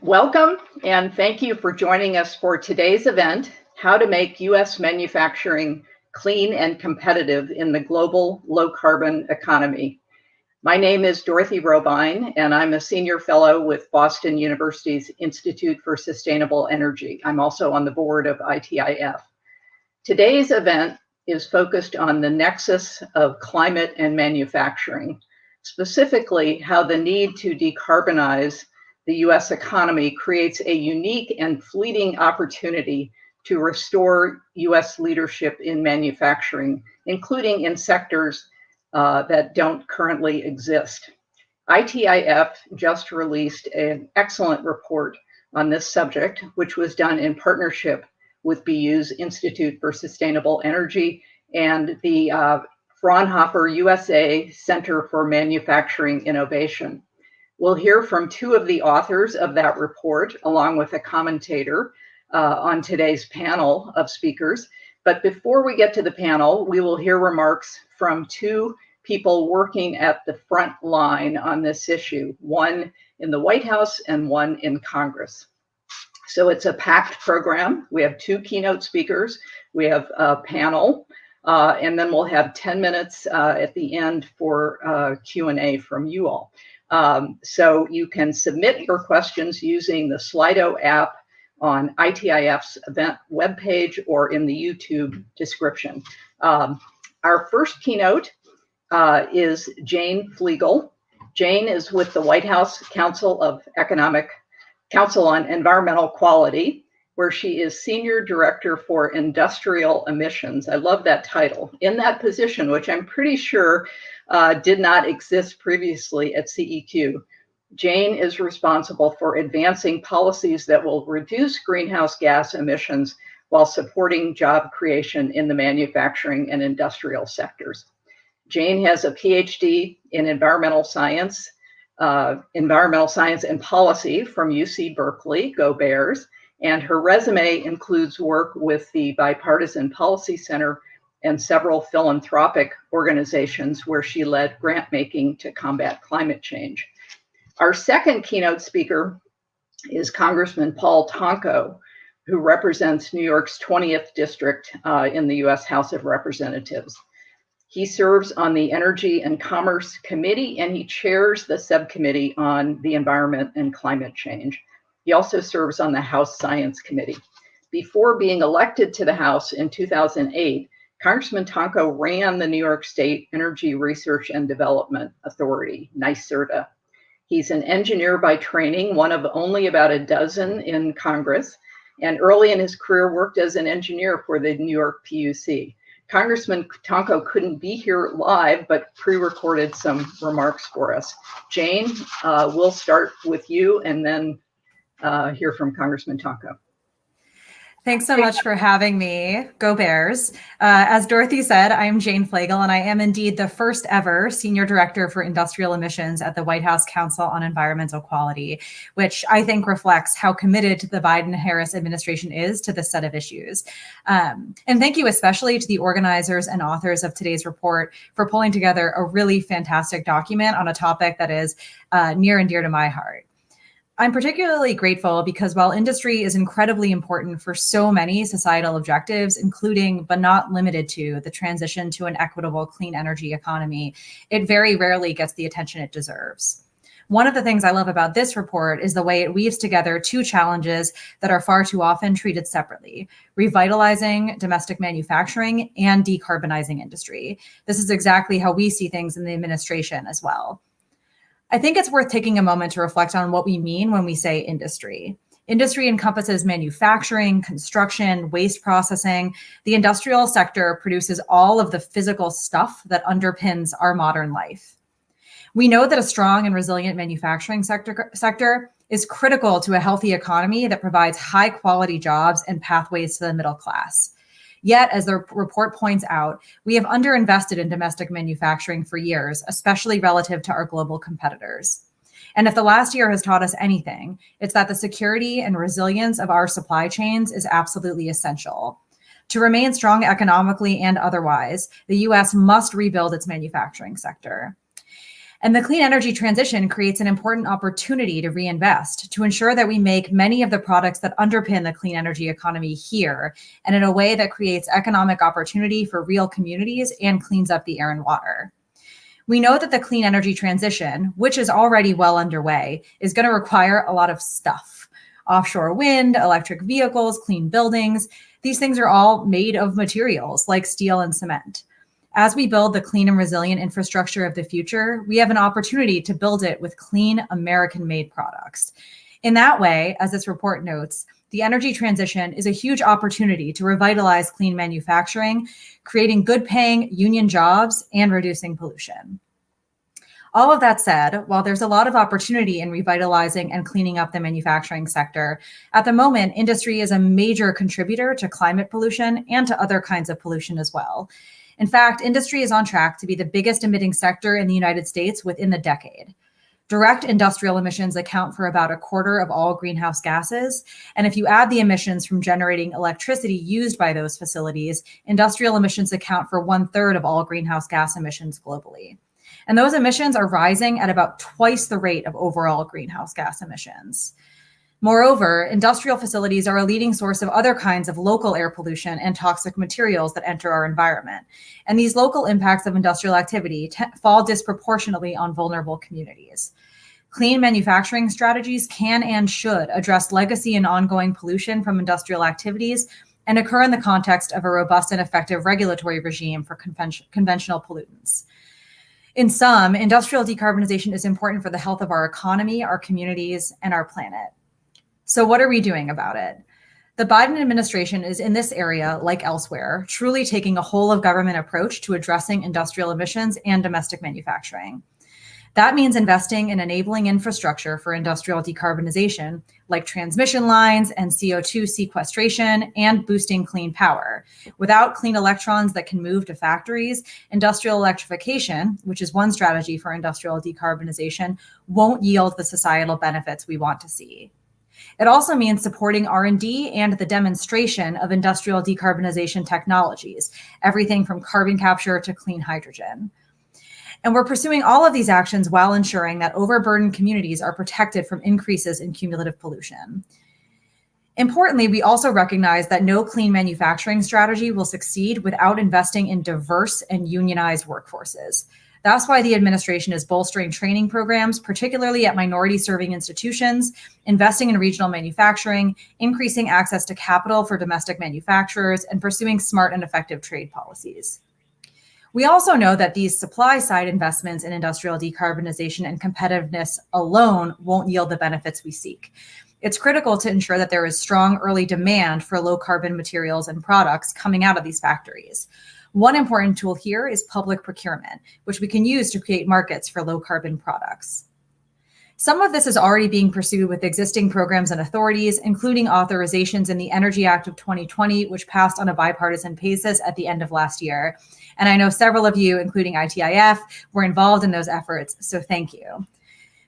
Welcome, and thank you for joining us for today's event, How to Make U.S. Manufacturing Clean and Competitive in the Global Low-Carbon Economy. My name is Dorothy Robine, and I'm a senior fellow with Boston University's Institute for Sustainable Energy. I'm also on the board of ITIF. Today's event is focused on the nexus of climate and manufacturing, specifically how the need to decarbonize the U.S. economy creates a unique and fleeting opportunity to restore U.S. leadership in manufacturing, including in sectors that don't currently exist. ITIF just released an excellent report on this subject, which was done in partnership with BU's Institute for Sustainable Energy and the Fraunhofer USA Center for Manufacturing Innovation. We'll hear from two of the authors of that report, along with a commentator on today's panel of speakers. But before we get to the panel, we will hear remarks from two people working at the front line on this issue, one in the White House and one in Congress. So it's a packed program. We have two keynote speakers, we have a panel, and then we'll have 10 minutes at the end for Q&A from you all. So you can submit your questions using the Slido app on ITIF's event webpage or in the YouTube description. Our first keynote is Jane Flegel. Jane is with the White House Council on Environmental Quality, where she is Senior Director for Industrial Emissions. I love that title. In that position, which I'm pretty sure did not exist previously at CEQ, Jane is responsible for advancing policies that will reduce greenhouse gas emissions while supporting job creation in the manufacturing and industrial sectors. Jane has a PhD in environmental science and policy from UC Berkeley, go Bears, and her resume includes work with the Bipartisan Policy Center and several philanthropic organizations where she led grant making to combat climate change. Our second keynote speaker is Congressman Paul Tonko, who represents New York's 20th District in the US House of Representatives. He serves on the Energy and Commerce Committee, and he chairs the subcommittee on the environment and climate change. He also serves on the House Science Committee. Before being elected to the House in 2008, Congressman Tonko ran the New York State Energy Research and Development Authority, NYSERDA. He's an engineer by training, one of only about a dozen in Congress, and early in his career worked as an engineer for the New York PUC. Congressman Tonko couldn't be here live, but pre-recorded some remarks for us. Jane, we'll start with you and then hear from Congressman Tonko. Thanks so much for having me. Go Bears. As Dorothy said, I'm Jane Flegel, and I am indeed the first ever Senior Director for Industrial Emissions at the White House Council on Environmental Quality, which I think reflects how committed the Biden-Harris administration is to this set of issues. And thank you especially to the organizers and authors of today's report for pulling together a really fantastic document on a topic that is near and dear to my heart. I'm particularly grateful because while industry is incredibly important for so many societal objectives, including but not limited to the transition to an equitable clean energy economy, it very rarely gets the attention it deserves. One of the things I love about this report is the way it weaves together two challenges that are far too often treated separately: revitalizing domestic manufacturing and decarbonizing industry. This is exactly how we see things in the administration as well. I think it's worth taking a moment to reflect on what we mean when we say industry. Industry encompasses manufacturing, construction, waste processing. The industrial sector produces all of the physical stuff that underpins our modern life. We know that a strong and resilient manufacturing sector is critical to a healthy economy that provides high quality jobs and pathways to the middle class. Yet, as the report points out, we have underinvested in domestic manufacturing for years, especially relative to our global competitors. And if the last year has taught us anything, it's that the security and resilience of our supply chains is absolutely essential. To remain strong economically and otherwise, the US must rebuild its manufacturing sector. And the clean energy transition creates an important opportunity to reinvest, to ensure that we make many of the products that underpin the clean energy economy here, and in a way that creates economic opportunity for real communities and cleans up the air and water. We know that the clean energy transition, which is already well underway, is going to require a lot of stuff. Offshore wind, electric vehicles, clean buildings. These things are all made of materials like steel and cement. As we build the clean and resilient infrastructure of the future, we have an opportunity to build it with clean American-made products. In that way, as this report notes, the energy transition is a huge opportunity to revitalize clean manufacturing, creating good-paying union jobs and reducing pollution. All of that said, while there's a lot of opportunity in revitalizing and cleaning up the manufacturing sector, at the moment, industry is a major contributor to climate pollution and to other kinds of pollution as well. In fact, industry is on track to be the biggest emitting sector in the United States within the decade. Direct industrial emissions account for about a quarter of all greenhouse gases. And if you add the emissions from generating electricity used by those facilities, industrial emissions account for 1/3 of all greenhouse gas emissions globally. And those emissions are rising at about twice the rate of overall greenhouse gas emissions. Moreover, industrial facilities are a leading source of other kinds of local air pollution and toxic materials that enter our environment. And these local impacts of industrial activity fall disproportionately on vulnerable communities. Clean manufacturing strategies can and should address legacy and ongoing pollution from industrial activities and occur in the context of a robust and effective regulatory regime for conventional pollutants. In sum, industrial decarbonization is important for the health of our economy, our communities, and our planet. So what are we doing about it? The Biden administration is in this area, like elsewhere, truly taking a whole of government approach to addressing industrial emissions and domestic manufacturing. That means investing in enabling infrastructure for industrial decarbonization, like transmission lines and CO2 sequestration, and boosting clean power. Without clean electrons that can move to factories, industrial electrification, which is one strategy for industrial decarbonization, won't yield the societal benefits we want to see. It also means supporting R&D and the demonstration of industrial decarbonization technologies, everything from carbon capture to clean hydrogen. And we're pursuing all of these actions while ensuring that overburdened communities are protected from increases in cumulative pollution. Importantly, we also recognize that no clean manufacturing strategy will succeed without investing in diverse and unionized workforces. That's why the administration is bolstering training programs, particularly at minority-serving institutions, investing in regional manufacturing, increasing access to capital for domestic manufacturers, and pursuing smart and effective trade policies. We also know that these supply-side investments in industrial decarbonization and competitiveness alone won't yield the benefits we seek. It's critical to ensure that there is strong early demand for low-carbon materials and products coming out of these factories. One important tool here is public procurement, which we can use to create markets for low-carbon products. Some of this is already being pursued with existing programs and authorities, including authorizations in the Energy Act of 2020, which passed on a bipartisan basis at the end of last year. And I know several of you, including ITIF, were involved in those efforts, so thank you.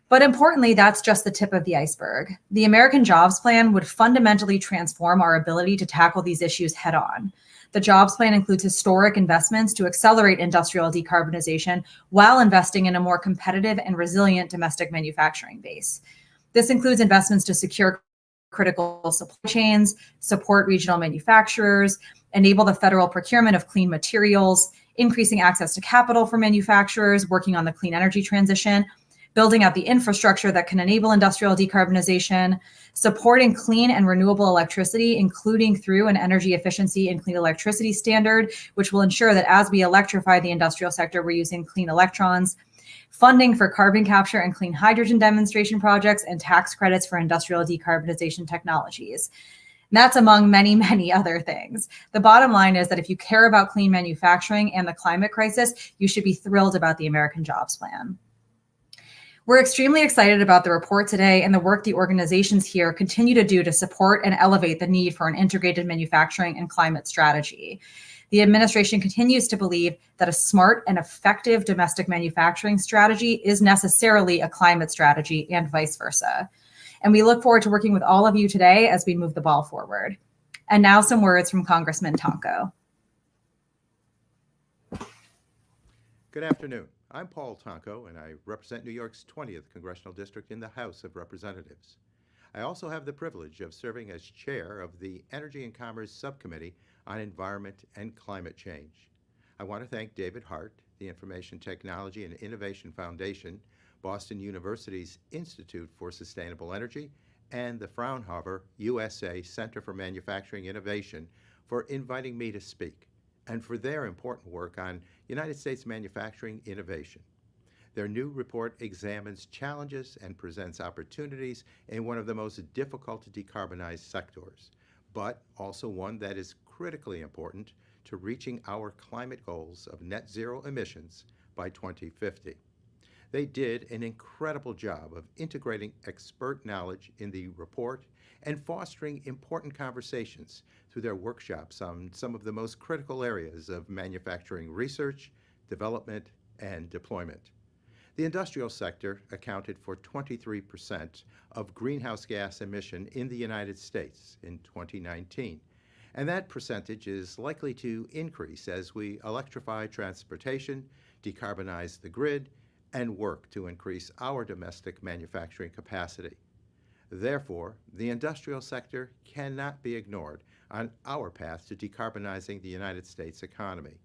But importantly, that's just the tip of the iceberg. The American Jobs Plan would fundamentally transform our ability to tackle these issues head on. The Jobs Plan includes historic investments to accelerate industrial decarbonization while investing in a more competitive and resilient domestic manufacturing base. This includes investments to secure critical supply chains, support regional manufacturers, enable the federal procurement of clean materials, increasing access to capital for manufacturers, working on the clean energy transition, building out the infrastructure that can enable industrial decarbonization, supporting clean and renewable electricity, including through an energy efficiency and clean electricity standard, which will ensure that as we electrify the industrial sector, we're using clean electrons, funding for carbon capture and clean hydrogen demonstration projects, and tax credits for industrial decarbonization technologies. And that's among many, many other things. The bottom line is that if you care about clean manufacturing and the climate crisis, you should be thrilled about the American Jobs Plan. We're extremely excited about the report today and the work the organizations here continue to do to support and elevate the need for an integrated manufacturing and climate strategy. The administration continues to believe that a smart and effective domestic manufacturing strategy is necessarily a climate strategy and vice versa. And we look forward to working with all of you today as we move the ball forward. And now some words from Congressman Tonko. Good afternoon. I'm Paul Tonko, and I represent New York's 20th Congressional District in the House of Representatives. I also have the privilege of serving as chair of the Energy and Commerce Subcommittee on Environment and Climate Change. I want to thank David Hart, the Information Technology and Innovation Foundation, Boston University's Institute for Sustainable Energy, and the Fraunhofer USA Center for Manufacturing Innovation for inviting me to speak, and for their important work on United States manufacturing innovation. Their new report examines challenges and presents opportunities in one of the most difficult to decarbonize sectors, but also one that is critically important to reaching our climate goals of net zero emissions by 2050. They did an incredible job of integrating expert knowledge in the report and fostering important conversations through their workshops on some of the most critical areas of manufacturing research, development, and deployment. The industrial sector accounted for 23% of greenhouse gas emission in the United States in 2019, and that percentage is likely to increase as we electrify transportation, decarbonize the grid, and work to increase our domestic manufacturing capacity. Therefore, the industrial sector cannot be ignored on our path to decarbonizing the United States economy.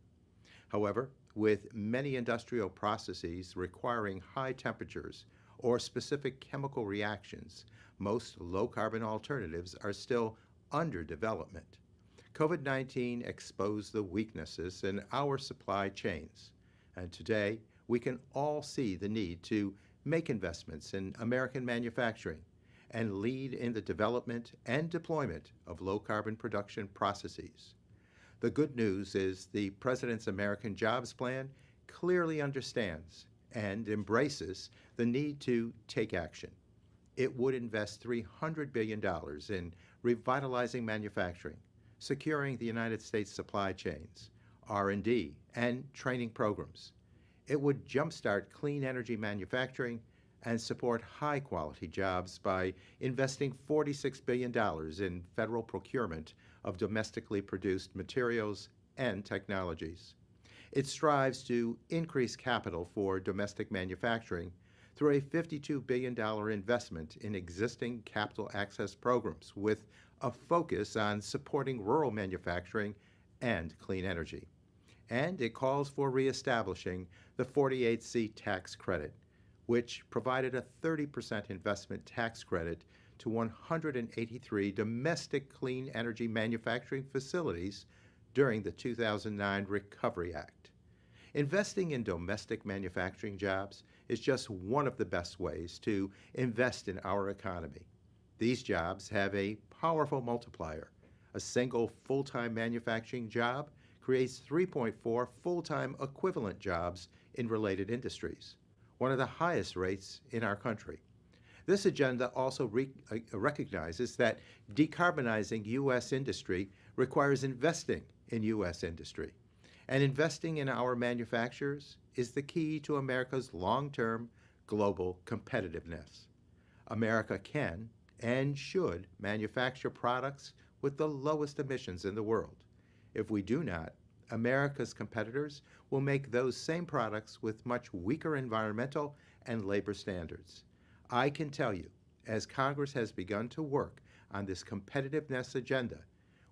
However, with many industrial processes requiring high temperatures or specific chemical reactions, most low-carbon alternatives are still under development. COVID-19 exposed the weaknesses in our supply chains, and today we can all see the need to make investments in American manufacturing and lead in the development and deployment of low-carbon production processes. The good news is the President's American Jobs Plan clearly understands and embraces the need to take action. It would invest $300 billion in revitalizing manufacturing, securing the United States supply chains, R&D, and training programs. It would jumpstart clean energy manufacturing and support high-quality jobs by investing $46 billion in federal procurement of domestically produced materials and technologies. It strives to increase capital for domestic manufacturing through a $52 billion investment in existing capital access programs with a focus on supporting rural manufacturing and clean energy. And it calls for reestablishing the 48C tax credit, which provided a 30% investment tax credit to 183 domestic clean energy manufacturing facilities during the 2009 Recovery Act. Investing in domestic manufacturing jobs is just one of the best ways to invest in our economy. These jobs have a powerful multiplier. A single full-time manufacturing job creates 3.4 full-time equivalent jobs in related industries, one of the highest rates in our country. This agenda also recognizes that decarbonizing U.S. industry requires investing in U.S. industry, and investing in our manufacturers is the key to America's long-term global competitiveness. America can and should manufacture products with the lowest emissions in the world. If we do not, America's competitors will make those same products with much weaker environmental and labor standards. I can tell you, as Congress has begun to work on this competitiveness agenda,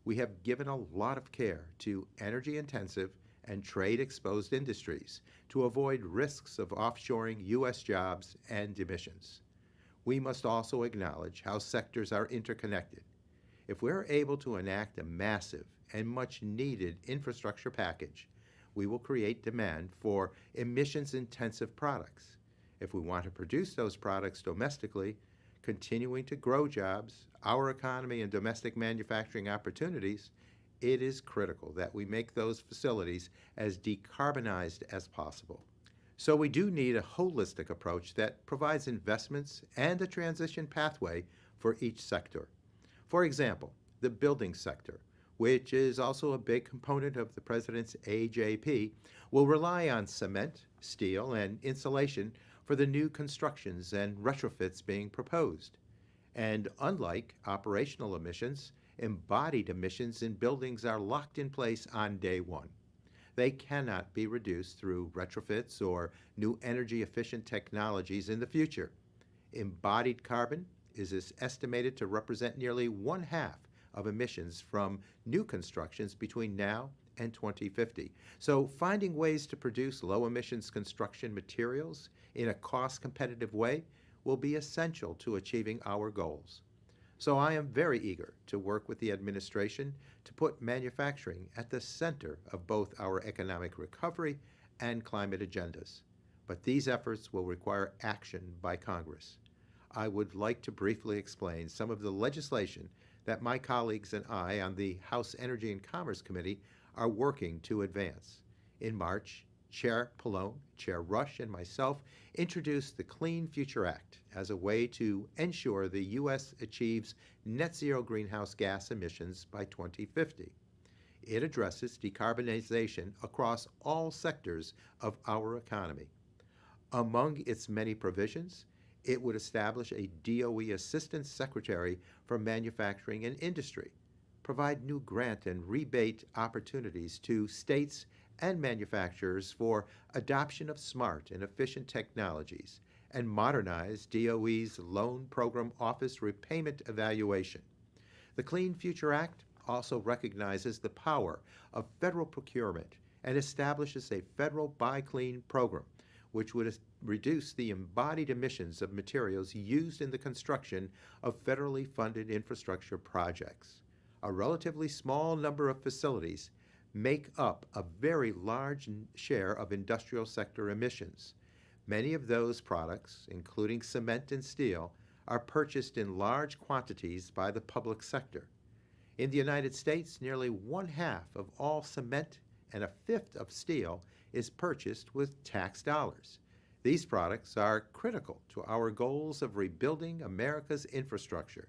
we have given a lot of care to energy-intensive and trade-exposed industries to avoid risks of offshoring U.S. jobs and emissions. We must also acknowledge how sectors are interconnected. If we're able to enact a massive and much-needed infrastructure package, we will create demand for emissions-intensive products. If we want to produce those products domestically, continuing to grow jobs, our economy, and domestic manufacturing opportunities, it is critical that we make those facilities as decarbonized as possible. So we do need a holistic approach that provides investments and a transition pathway for each sector. For example, the building sector, which is also a big component of the President's AJP, will rely on cement, steel, and insulation for the new constructions and retrofits being proposed. And unlike operational emissions, embodied emissions in buildings are locked in place on day one. They cannot be reduced through retrofits or new energy-efficient technologies in the future. Embodied carbon is estimated to represent nearly 1/2 of emissions from new constructions between now and 2050. So finding ways to produce low-emissions construction materials in a cost-competitive way will be essential to achieving our goals. So I am very eager to work with the administration to put manufacturing at the center of both our economic recovery and climate agendas. But these efforts will require action by Congress. I would like to briefly explain some of the legislation that my colleagues and I on the House Energy and Commerce Committee are working to advance. In March, Chair Pallone, Chair Rush, and myself introduced the Clean Future Act as a way to ensure the U.S. achieves net zero greenhouse gas emissions by 2050. It addresses decarbonization across all sectors of our economy. Among its many provisions, it would establish a DOE Assistant Secretary for Manufacturing and Industry, provide new grant and rebate opportunities to states and manufacturers for adoption of smart and efficient technologies, and modernize DOE's Loan Program Office repayment evaluation. The Clean Future Act also recognizes the power of federal procurement and establishes a federal Buy Clean program, which would reduce the embodied emissions of materials used in the construction of federally funded infrastructure projects. A relatively small number of facilities make up a very large share of industrial sector emissions. Many of those products, including cement and steel, are purchased in large quantities by the public sector. In the United States, nearly 1/2 of all cement and 1/5 of steel is purchased with tax dollars. These products are critical to our goals of rebuilding America's infrastructure,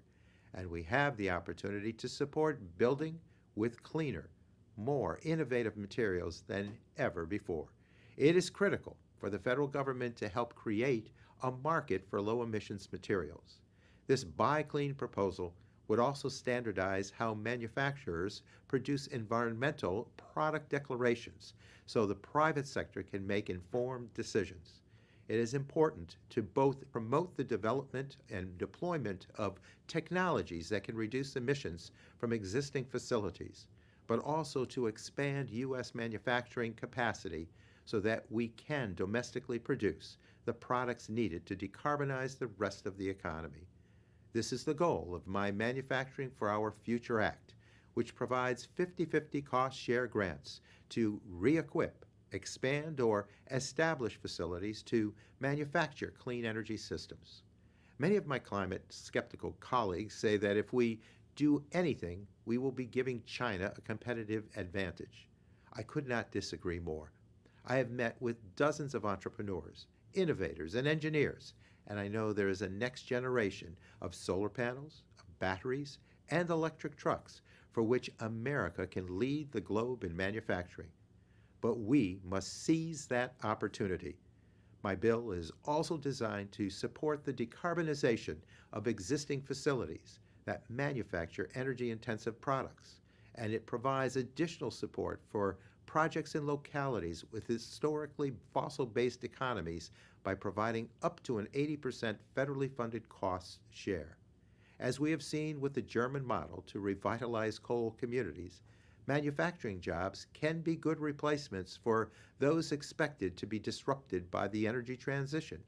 and we have the opportunity to support building with cleaner, more innovative materials than ever before. It is critical for the federal government to help create a market for low-emissions materials. This Buy Clean proposal would also standardize how manufacturers produce environmental product declarations so the private sector can make informed decisions. It is important to both promote the development and deployment of technologies that can reduce emissions from existing facilities, but also to expand U.S. manufacturing capacity so that we can domestically produce the products needed to decarbonize the rest of the economy. This is the goal of my Manufacturing for Our Future Act, which provides 50/50 cost-share grants to re-equip, expand, or establish facilities to manufacture clean energy systems. Many of my climate-skeptical colleagues say that if we do anything, we will be giving China a competitive advantage. I could not disagree more. I have met with dozens of entrepreneurs, innovators, and engineers, and I know there is a next generation of solar panels, of batteries, and electric trucks for which America can lead the globe in manufacturing. But we must seize that opportunity. My bill is also designed to support the decarbonization of existing facilities that manufacture energy-intensive products, and it provides additional support for projects in localities with historically fossil-based economies by providing up to an 80% federally funded cost share. As we have seen with the German model to revitalize coal communities, manufacturing jobs can be good replacements for those expected to be disrupted by the energy transition.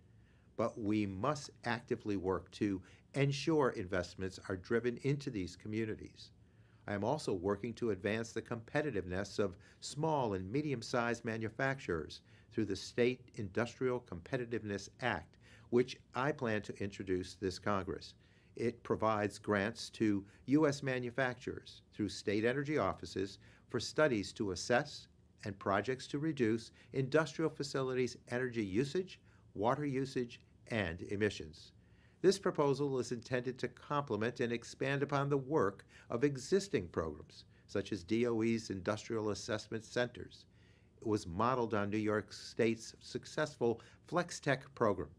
But we must actively work to ensure investments are driven into these communities. I am also working to advance the competitiveness of small and medium-sized manufacturers through the State Industrial Competitiveness Act, which I plan to introduce this Congress. It provides grants to U.S. manufacturers through state energy offices for studies to assess and projects to reduce industrial facilities' energy usage, water usage, and emissions. This proposal is intended to complement and expand upon the work of existing programs, such as DOE's Industrial Assessment Centers. It was modeled on New York State's successful FlexTech program.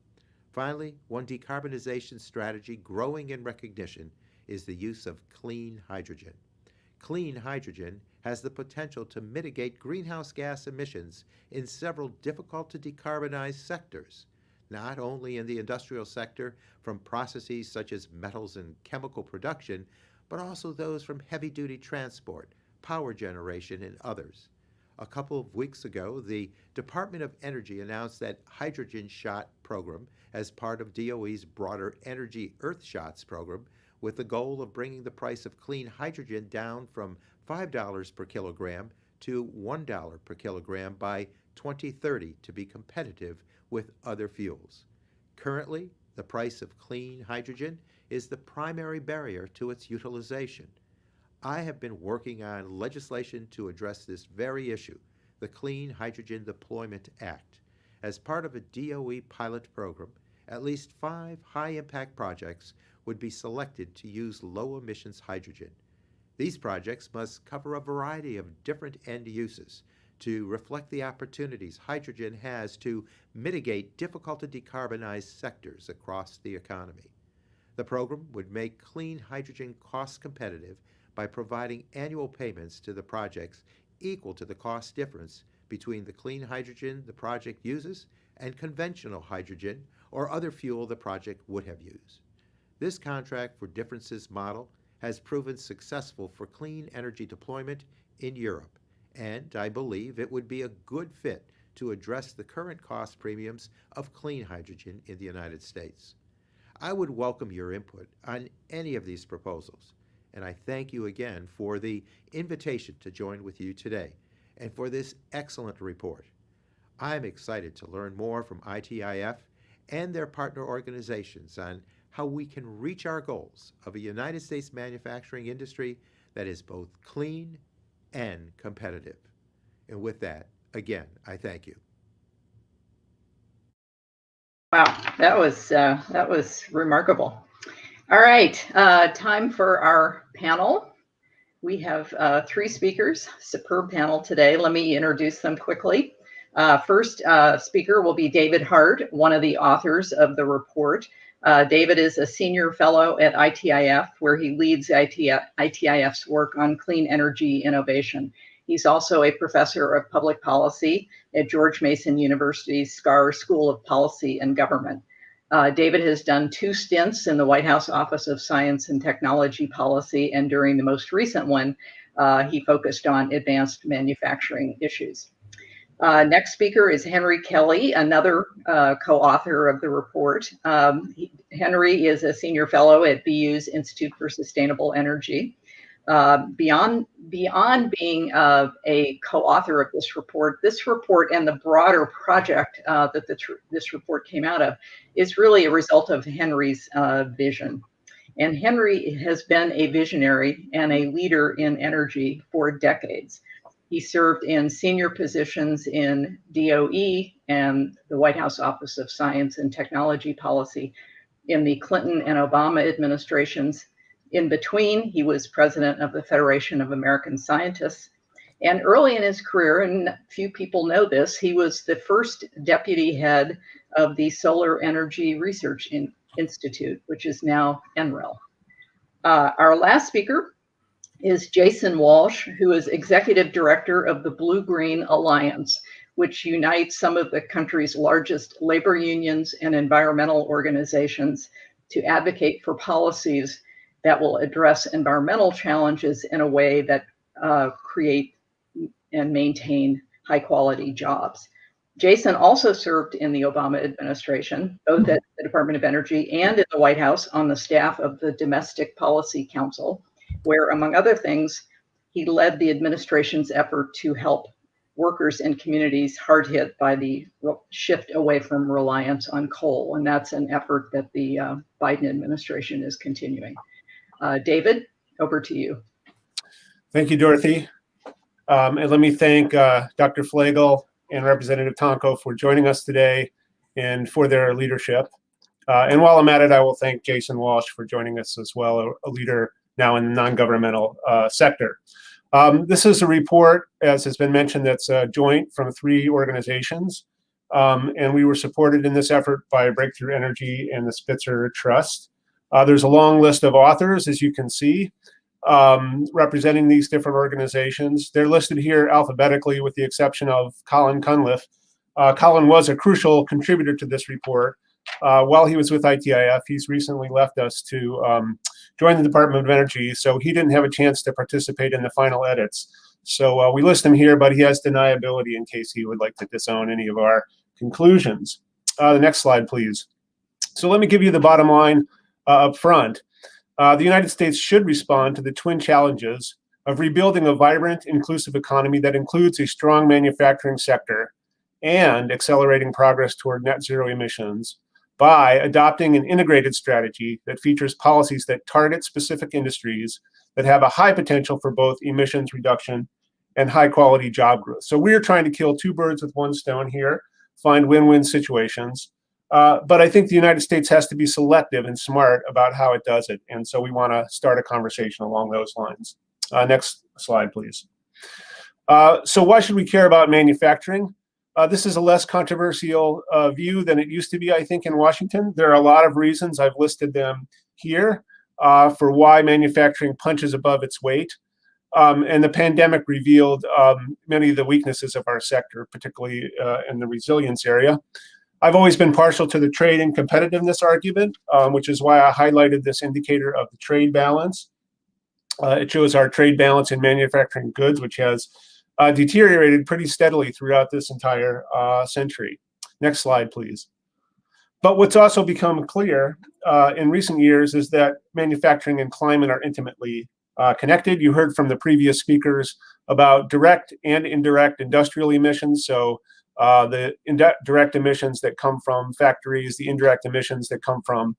Finally, one decarbonization strategy growing in recognition is the use of clean hydrogen. clean hydrogen has the potential to mitigate greenhouse gas emissions in several difficult-to-decarbonize sectors, not only in the industrial sector from processes such as metals and chemical production, but also those from heavy-duty transport, power generation, and others. A couple of weeks ago, the Department of Energy announced that Hydrogen Shot program as part of DOE's broader Energy Earthshots program, with the goal of bringing the price of clean hydrogen down from $5 per kilogram to $1 per kilogram by 2030 to be competitive with other fuels. Currently, the price of clean hydrogen is the primary barrier to its utilization. I have been working on legislation to address this very issue, the Clean Hydrogen Deployment Act. As part of a DOE pilot program, at least 5 high-impact projects would be selected to use low-emissions hydrogen. These projects must cover a variety of different end uses to reflect the opportunities hydrogen has to mitigate difficult-to-decarbonize sectors across the economy. The program would make clean hydrogen cost competitive by providing annual payments to the projects equal to the cost difference between the clean hydrogen the project uses and conventional hydrogen or other fuel the project would have used. This contract for differences model has proven successful for clean energy deployment in Europe, and I believe it would be a good fit to address the current cost premiums of clean hydrogen in the United States. I would welcome your input on any of these proposals, and I thank you again for the invitation to join with you today and for this excellent report. I'm excited to learn more from ITIF and their partner organizations on how we can reach our goals of a United States manufacturing industry that is both clean and competitive. And with that, again, I thank you. Wow, that was remarkable. All right, time for our panel. We have 3 speakers, superb panel today. Let me introduce them quickly. First speaker will be David Hart, one of the authors of the report. David is a senior fellow at ITIF, where he leads ITIF's work on clean energy innovation. He's also a professor of public policy at George Mason University's Scar School of Policy and Government. David has done 2 stints in the White House Office of Science and Technology Policy, and during the most recent one, he focused on advanced manufacturing issues. Next speaker is Henry Kelly, another co-author of the report. Henry is a senior fellow at BU's Institute for Sustainable Energy. Beyond being a co-author of this report and the broader project that this report came out of is really a result of Henry's vision. And Henry has been a visionary and a leader in energy for decades. He served in senior positions in DOE and the White House Office of Science and Technology Policy in the Clinton and Obama administrations. In between, he was president of the Federation of American Scientists. And early in his career, and few people know this, he was the first deputy head of the Solar Energy Research Institute, which is now NREL. Our last speaker is Jason Walsh, who is executive director of the Blue-Green Alliance, which unites some of the country's largest labor unions and environmental organizations to advocate for policies that will address environmental challenges in a way that create and maintain high-quality jobs. Jason also served in the Obama administration, both at the Department of Energy and in the White House on the staff of the Domestic Policy Council, where, among other things, he led the administration's effort to help workers in communities hard hit by the shift away from reliance on coal. And that's an effort that the Biden administration is continuing. David, over to you. Thank you, Dorothy. And let me thank Dr. Flegel and Representative Tonko for joining us today and for their leadership. And while I'm at it, I will thank Jason Walsh for joining us as well, a leader now in the non-governmental sector. This is a report, as has been mentioned, that's joint from 3 organizations. And we were supported in this effort by Breakthrough Energy and the Spitzer Trust. There's a long list of authors, as you can see. representing these different organizations. They're listed here alphabetically with the exception of Colin Cunliffe. Colin was a crucial contributor to this report. While he was with ITIF, he's recently left us to join the Department of Energy, so he didn't have a chance to participate in the final edits. So we list him here, but he has deniability in case he would like to disown any of our conclusions. The next slide, please. So let me give you the bottom line up front. The United States should respond to the twin challenges of rebuilding a vibrant, inclusive economy that includes a strong manufacturing sector and accelerating progress toward net zero emissions by adopting an integrated strategy that features policies that target specific industries that have a high potential for both emissions reduction and high quality job growth. So we're trying to kill two birds with one stone here, find win-win situations. But I think the United States has to be selective and smart about how it does it. And so we want to start a conversation along those lines. Next slide, please. So why should we care about manufacturing? This is a less controversial view than it used to be, I think, in Washington. There are a lot of reasons. I've listed them here for why manufacturing punches above its weight. And the pandemic revealed many of the weaknesses of our sector, particularly in the resilience area. I've always been partial to the trade and competitiveness argument, which is why I highlighted this indicator of the trade balance. It shows our trade balance in manufacturing goods, which has deteriorated pretty steadily throughout this entire century. Next slide, please. But what's also become clear in recent years is that manufacturing and climate are intimately connected. You heard from the previous speakers about direct and indirect industrial emissions. So the direct emissions that come from factories, the indirect emissions that come from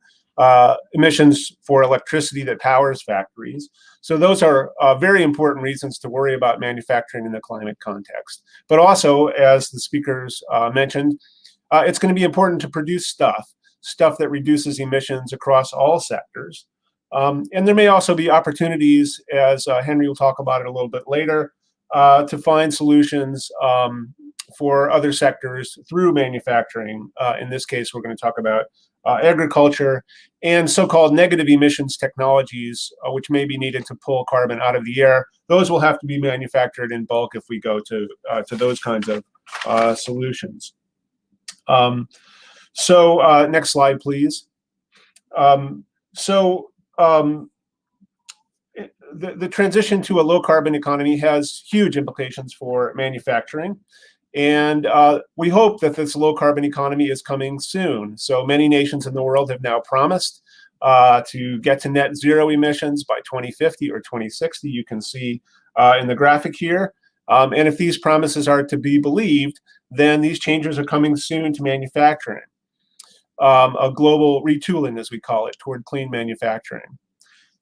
emissions for electricity that powers factories. So those are very important reasons to worry about manufacturing in the climate context. But also, as the speakers mentioned, it's going to be important to produce stuff that reduces emissions across all sectors. And there may also be opportunities, as Henry will talk about it a little bit later, to find solutions for other sectors through manufacturing. In this case, we're going to talk about agriculture and so-called negative emissions technologies, which may be needed to pull carbon out of the air. Those will have to be manufactured in bulk if we go to those kinds of solutions. Next slide, please. The transition to a low carbon economy has huge implications for manufacturing. And we hope that this low carbon economy is coming soon. So many nations in the world have now promised to get to net zero emissions by 2050 or 2060. You can see in the graphic here. And if these promises are to be believed, then these changes are coming soon to manufacturing. A global retooling, as we call it, toward clean manufacturing.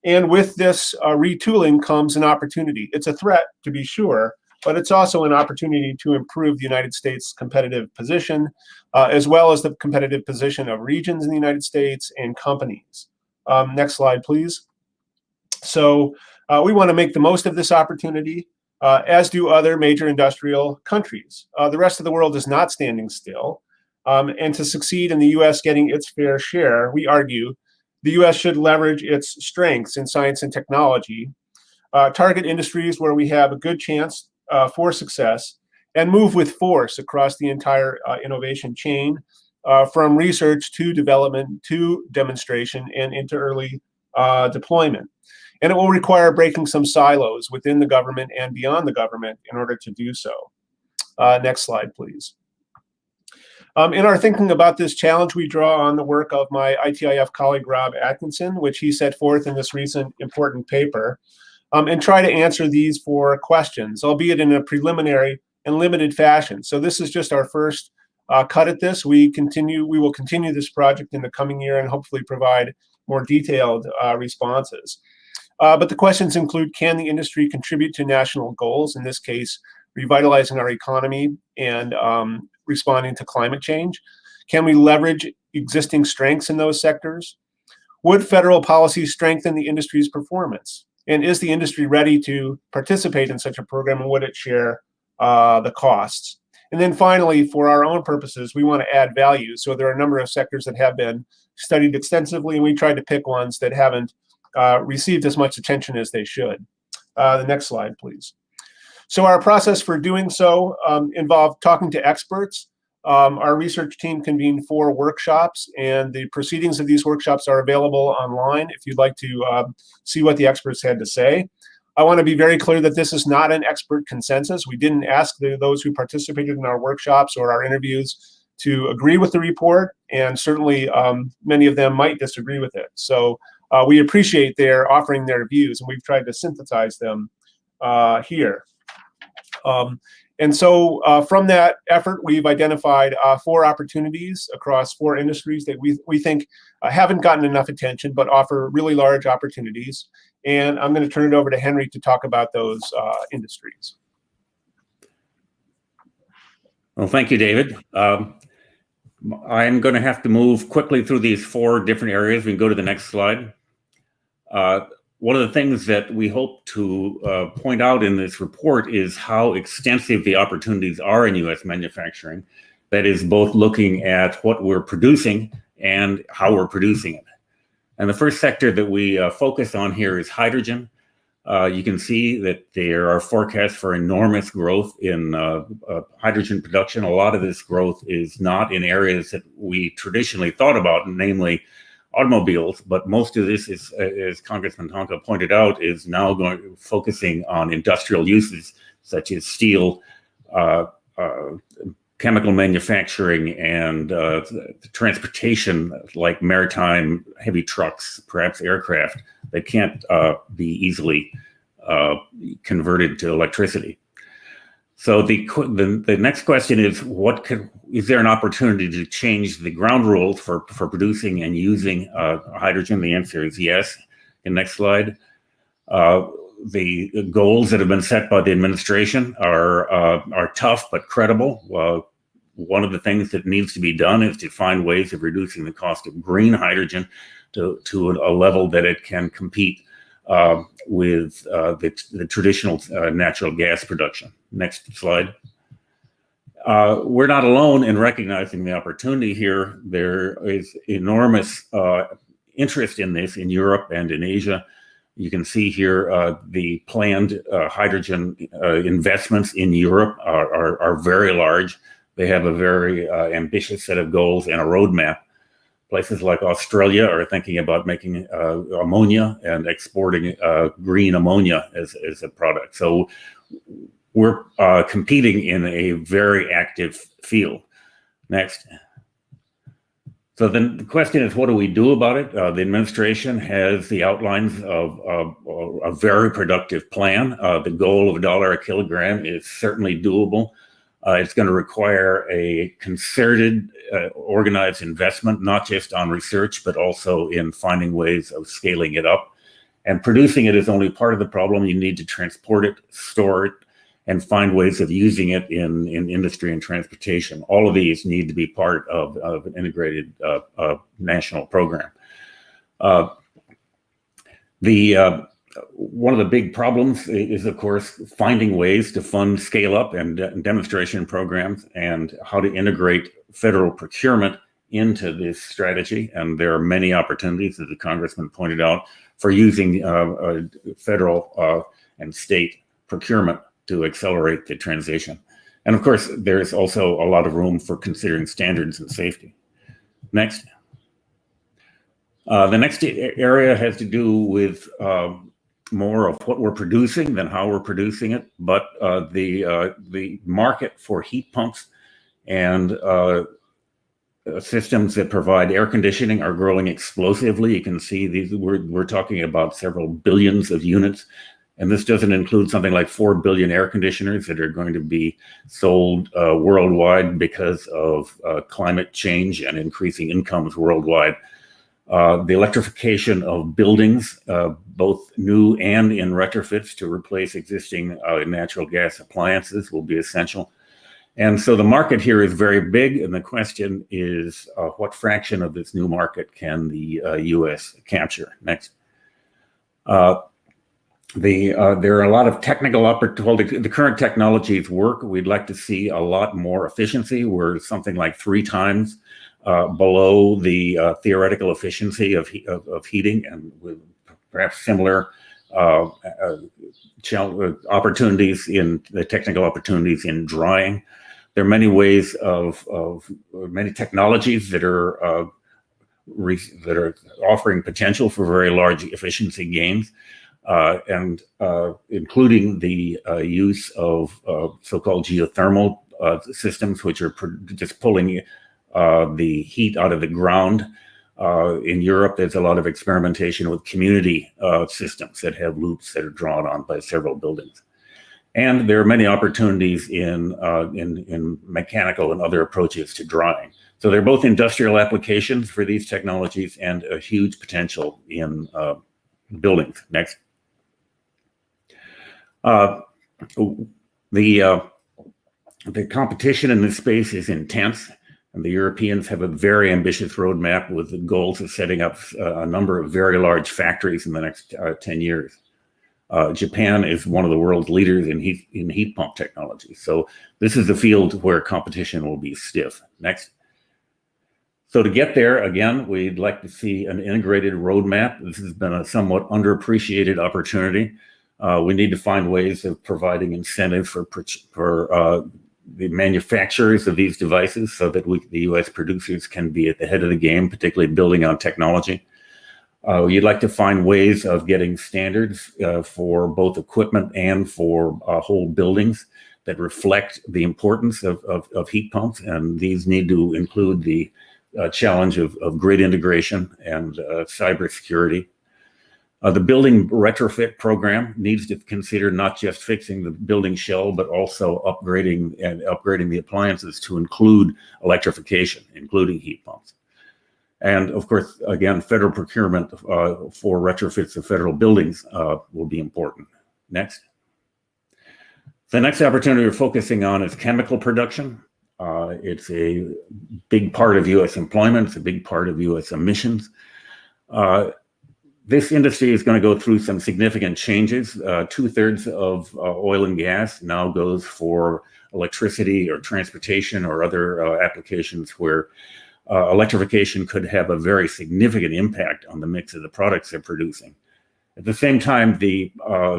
And with this retooling comes an opportunity. It's a threat, to be sure, but it's also an opportunity to improve the United States' competitive position, as well as the competitive position of regions in the United States and companies. Next slide, please. So we want to make the most of this opportunity, as do other major industrial countries. The rest of the world is not standing still. And to succeed in the U.S. getting its fair share, we argue the U.S. should leverage its strengths in science and technology, target industries where we have a good chance for success, and move with force across the entire innovation chain, from research to development to demonstration and into early deployment. And it will require breaking some silos within the government and beyond the government in order to do so. Next slide, please. In our thinking about this challenge, we draw on the work of my ITIF colleague, Rob Atkinson, which he set forth in this recent important paper, and try to answer these four questions, albeit in a preliminary and limited fashion. So this is just our first cut at this. We will continue this project in the coming year and hopefully provide more detailed responses. But the questions include, can the industry contribute to national goals, in this case, revitalizing our economy and responding to climate change? Can we leverage existing strengths in those sectors? Would federal policy strengthen the industry's performance? And is the industry ready to participate in such a program, and would it share the costs? And then finally, for our own purposes, we want to add value. So there are a number of sectors that have been studied extensively, and we tried to pick ones that haven't received as much attention as they should. The next slide, please. So our process for doing so involved talking to experts. Our research team convened 4 workshops, and the proceedings of these workshops are available online if you'd like to see what the experts had to say. I want to be very clear that this is not an expert consensus. We didn't ask those who participated in our workshops or our interviews to agree with the report, and certainly many of them might disagree with it. So we appreciate their offering their views, and we've tried to synthesize them here. And so from that effort, we've identified 4 opportunities across 4 industries that we think haven't gotten enough attention, but offer really large opportunities. And I'm going to turn it over to Henry to talk about those industries. Well, thank you, David. I'm going to have to move quickly through these 4 different areas. We can go to the next slide. One of the things that we hope to point out in this report is how extensive the opportunities are in U.S. manufacturing. That is both looking at what we're producing and how we're producing it. And the first sector that we focus on here is hydrogen. You can see that there are forecasts for enormous growth in hydrogen production. A lot of this growth is not in areas that we traditionally thought about, namely automobiles, but most of this is, as Congressman Tonko pointed out, is now focusing on industrial uses such as steel, chemical manufacturing, and transportation like maritime heavy trucks, perhaps aircraft that can't be easily converted to electricity. So the next question is, is there an opportunity to change the ground rules for producing and using hydrogen? The answer is yes. The next slide. The goals that have been set by the administration are tough but credible. One of the things that needs to be done is to find ways of reducing the cost of green hydrogen to a level that it can compete with the traditional natural gas production. Next slide. We're not alone in recognizing the opportunity here. There is enormous interest in this in Europe and in Asia. You can see here the planned hydrogen investments in Europe are very large. They have a very ambitious set of goals and a roadmap. Places like Australia are thinking about making ammonia and exporting green ammonia as a product. So we're competing in a very active field. Next. So then the question is, what do we do about it? The administration has the outlines of a very productive plan. The goal of $1 a kilogram is certainly doable. It's going to require a concerted, organized investment, not just on research, but also in finding ways of scaling it up. And producing it is only part of the problem. You need to transport it, store it, and find ways of using it in industry and transportation. All of these need to be part of an integrated national program. One of the big problems is, of course, finding ways to fund scale-up and demonstration programs and how to integrate federal procurement into this strategy. And there are many opportunities, as the Congressman pointed out, for using federal and state procurement to accelerate the transition. And of course, there's also a lot of room for considering standards and safety. Next. The next area has to do with more of what we're producing than how we're producing it, but the market for heat pumps and systems that provide air conditioning are growing explosively. You can see these. We're talking about several billions of units, and this doesn't include something like 4 billion air conditioners that are going to be sold worldwide because of climate change and increasing incomes worldwide. The electrification of buildings, both new and in retrofits to replace existing natural gas appliances, will be essential. And so the market here is very big, and the question is what fraction of this new market can the U.S. capture? Next. There are a lot of technical opportunities. The current technologies work. We'd like to see a lot more efficiency. We're something like 3 times below the theoretical efficiency of heating, and with perhaps similar opportunities in the technical opportunities in drying. There are many ways of many technologies that are offering potential for very large efficiency gains, and including the use of so-called geothermal systems, which are just pulling the heat out of the ground. In Europe, there's a lot of experimentation with community systems that have loops that are drawn on by several buildings. And there are many opportunities in mechanical and other approaches to drying. So they're both industrial applications for these technologies and a huge potential in buildings. Next. The competition in this space is intense, and the Europeans have a very ambitious roadmap with the goals of setting up a number of very large factories in the next 10 years. Japan is one of the world's leaders in heat pump technology. So this is a field where competition will be stiff. Next. So to get there, again, we'd like to see an integrated roadmap. This has been a somewhat underappreciated opportunity. We need to find ways of providing incentives for the manufacturers of these devices so that the U.S. producers can be at the head of the game, particularly building on technology. You'd like to find ways of getting standards for both equipment and for whole buildings that reflect the importance of heat pumps, and these need to include the challenge of grid integration and cybersecurity. The building retrofit program needs to consider not just fixing the building shell, but also upgrading the appliances to include electrification, including heat pumps. And of course, again, federal procurement for retrofits of federal buildings will be important. Next. The next opportunity we're focusing on is chemical production. It's a big part of U.S. employment. It's a big part of U.S. emissions. This industry is going to go through some significant changes. 2/3 of oil and gas now goes for electricity or transportation or other applications where electrification could have a very significant impact on the mix of the products they're producing. At the same time, the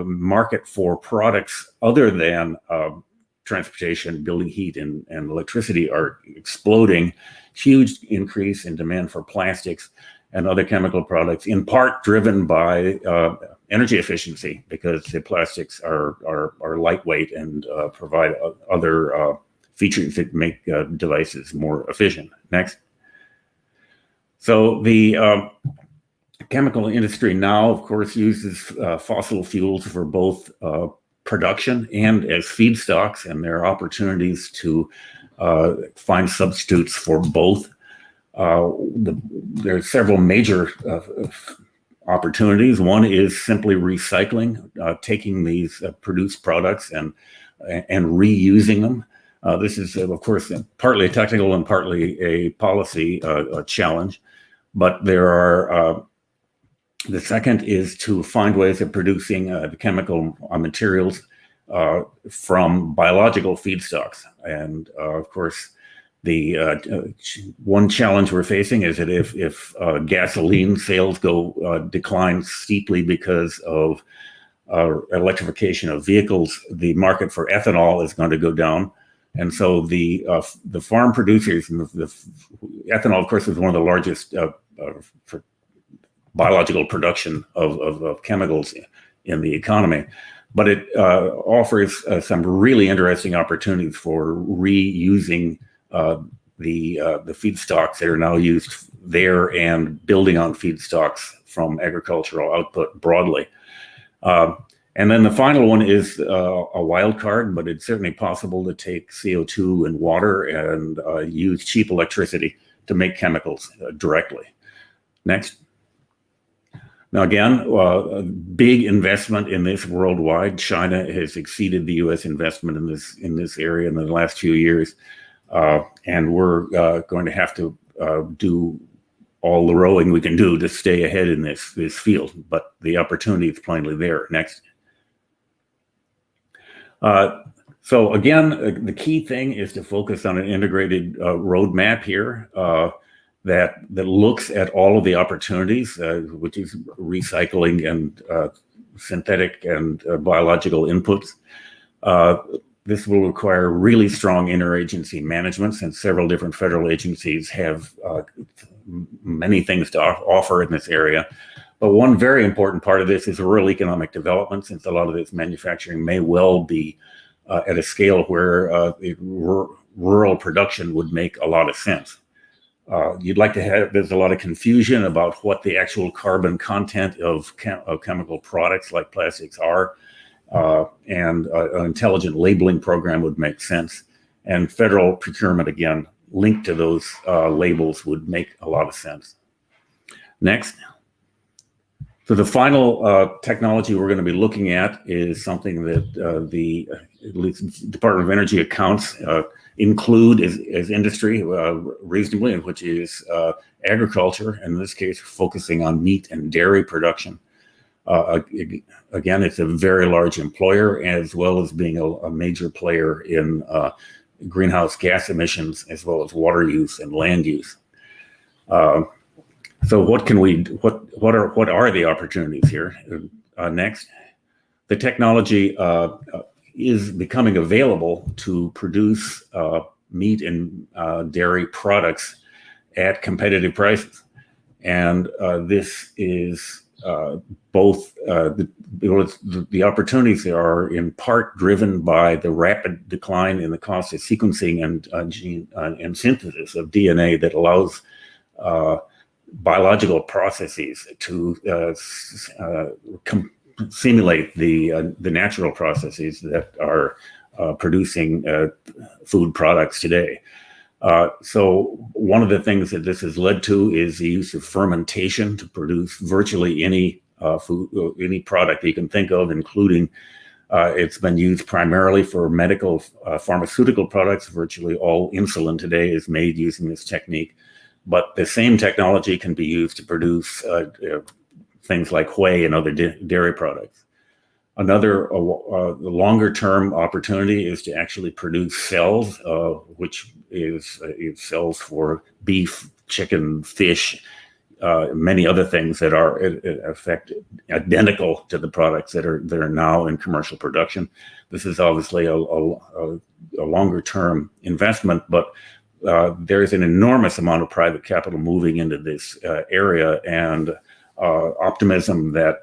market for products other than transportation, building heat, and electricity are exploding. Huge increase in demand for plastics and other chemical products, in part driven by energy efficiency, because the plastics are lightweight and provide other features that make devices more efficient. Next. So the chemical industry now, of course, uses fossil fuels for both production and as feedstocks, and there are opportunities to find substitutes for both. There are several major opportunities. One is simply recycling, taking these produced products and reusing them. This is, of course, partly technical and partly a policy challenge. But there are, the second is to find ways of producing the chemical materials from biological feedstocks. And of course, the one challenge we're facing is that if gasoline sales decline steeply because of electrification of vehicles, the market for ethanol is going to go down. And so the farm producers, and the ethanol, of course, is one of the largest for biological production of chemicals in the economy. But it offers some really interesting opportunities for reusing the feedstocks that are now used there and building on feedstocks from agricultural output broadly. And then the final one is a wild card, but it's certainly possible to take CO2 and water and use cheap electricity to make chemicals directly. Next. Now, again, a big investment in this worldwide. China has exceeded the U.S. investment in this area in the last few years. And we're going to have to do all the rowing we can do to stay ahead in this field. But the opportunity is plainly there. Next. So again, the key thing is to focus on an integrated roadmap here. that looks at all of the opportunities, which is recycling and synthetic and biological inputs. This will require really strong interagency management, since several different federal agencies have many things to offer in this area. But one very important part of this is rural economic development, since a lot of this manufacturing may well be at a scale where rural production would make a lot of sense. You'd like to have, there's a lot of confusion about what the actual carbon content of chemical products like plastics are, and an intelligent labeling program would make sense. And federal procurement, again, linked to those labels would make a lot of sense. Next. So the final technology we're going to be looking at is something that the Department of Energy accounts include as industry reasonably, and which is agriculture, in this case focusing on meat and dairy production. Again, it's a very large employer, as well as being a major player in greenhouse gas emissions, as well as water use and land use. So what are the opportunities here? Next, the technology is becoming available to produce meat and dairy products at competitive prices. And this is both the opportunities there are in part driven by the rapid decline in the cost of sequencing and gene and synthesis of DNA that allows biological processes to simulate the natural processes that are producing food products today. So one of the things that this has led to is the use of fermentation to produce virtually any food, any product you can think of, including it's been used primarily for medical pharmaceutical products. Virtually all insulin today is made using this technique. But the same technology can be used to produce things like whey and other dairy products. Another longer-term opportunity is to actually produce cells, which is cells for beef, chicken, fish, many other things that are in effect identical to the products that are now in commercial production. This is obviously a longer-term investment, but there's an enormous amount of private capital moving into this area, and optimism that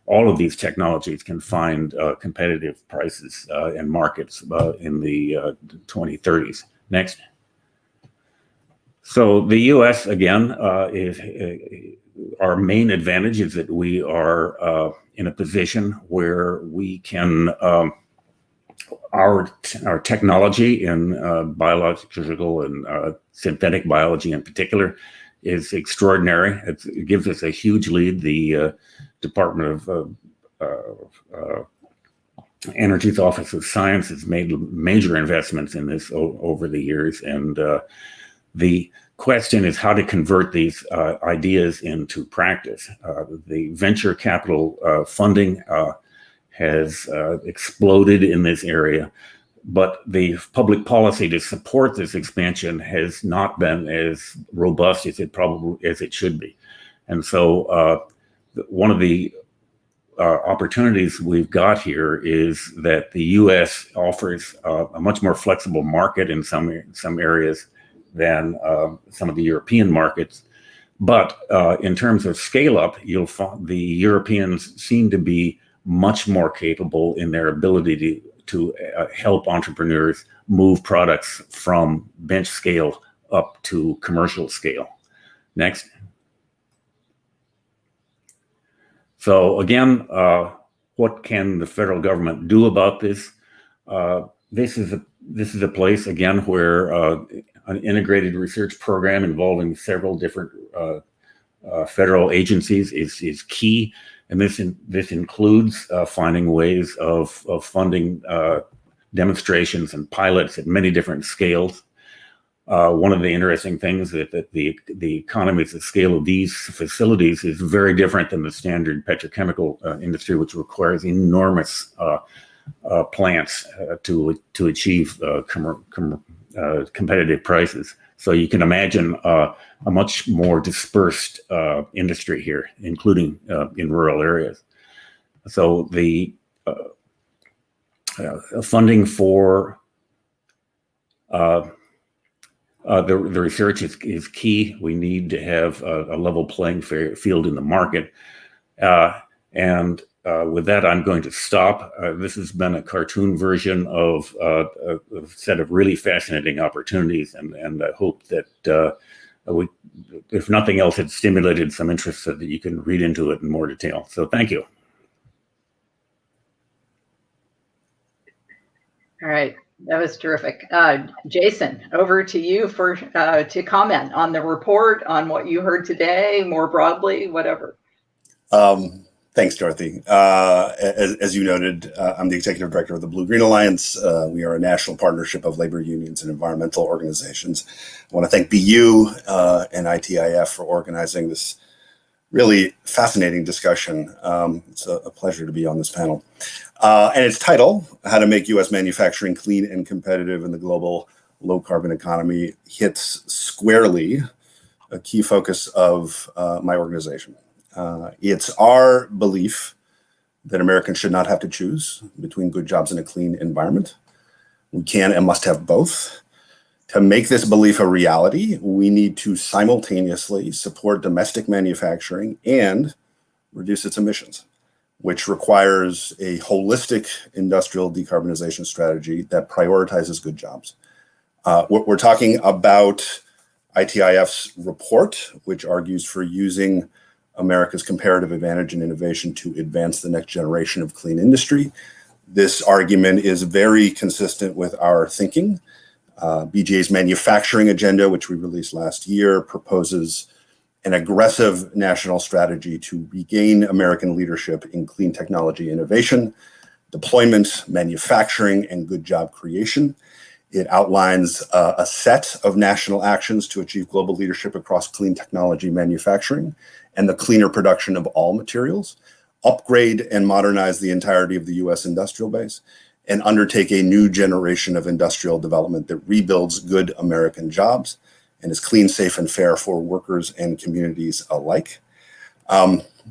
all of these technologies can find competitive prices and markets in the 2030s. Next. So the U.S. again is our main advantage is that we are in a position where we can. Our technology in biological and synthetic biology in particular is extraordinary. It gives us a huge lead. The Department of Energy's Office of Science has made major investments in this over the years. And the question is how to convert these ideas into practice. The venture capital funding has exploded in this area, but the public policy to support this expansion has not been as robust as it should be. And so one of the opportunities we've got here is that the U.S. offers a much more flexible market in some areas than some of the European markets. But in terms of scale up, you'll find the Europeans seem to be much more capable in their ability to help entrepreneurs move products from bench scale up to commercial scale. Next. So again, what can the federal government do about this? This is a place again where an integrated research program involving several different federal agencies is key. And this includes finding ways of funding demonstrations and pilots at many different scales. One of the interesting things that the economies of scale of these facilities is very different than the standard petrochemical industry, which requires enormous plants to achieve competitive prices. So you can imagine a much more dispersed industry here, including in rural areas. So the funding for the research is key. We need to have a level playing field in the market. And with that, I'm going to stop. This has been a cartoon version of a set of really fascinating opportunities, and I hope that we, if nothing else, it stimulated some interest so that you can read into it in more detail. So thank you. All right, that was terrific. Jason, over to you for to comment on the report, on what you heard today, more broadly, whatever. Thanks, Dorothy. As you noted, I'm the executive director of the Blue-Green Alliance. We are a national partnership of labor unions and environmental organizations. I want to thank BU and ITIF for organizing this really fascinating discussion. It's a pleasure to be on this panel. And its title, How to Make U.S. Manufacturing Clean and Competitive in the Global Low Carbon Economy, hits squarely a key focus of my organization. It's our belief that Americans should not have to choose between good jobs and a clean environment. We can and must have both. To make this belief a reality, we need to simultaneously support domestic manufacturing and reduce its emissions, which requires a holistic industrial decarbonization strategy that prioritizes good jobs. We're talking about ITIF's report, which argues for using America's comparative advantage and innovation to advance the next generation of clean industry. This argument is very consistent with our thinking. BGA's manufacturing agenda, which we released last year, proposes an aggressive national strategy to regain American leadership in clean technology innovation, deployment, manufacturing, and good job creation. It outlines a set of national actions to achieve global leadership across clean technology manufacturing and the cleaner production of all materials, upgrade and modernize the entirety of the U.S. industrial base, and undertake a new generation of industrial development that rebuilds good American jobs and is clean, safe, and fair for workers and communities alike.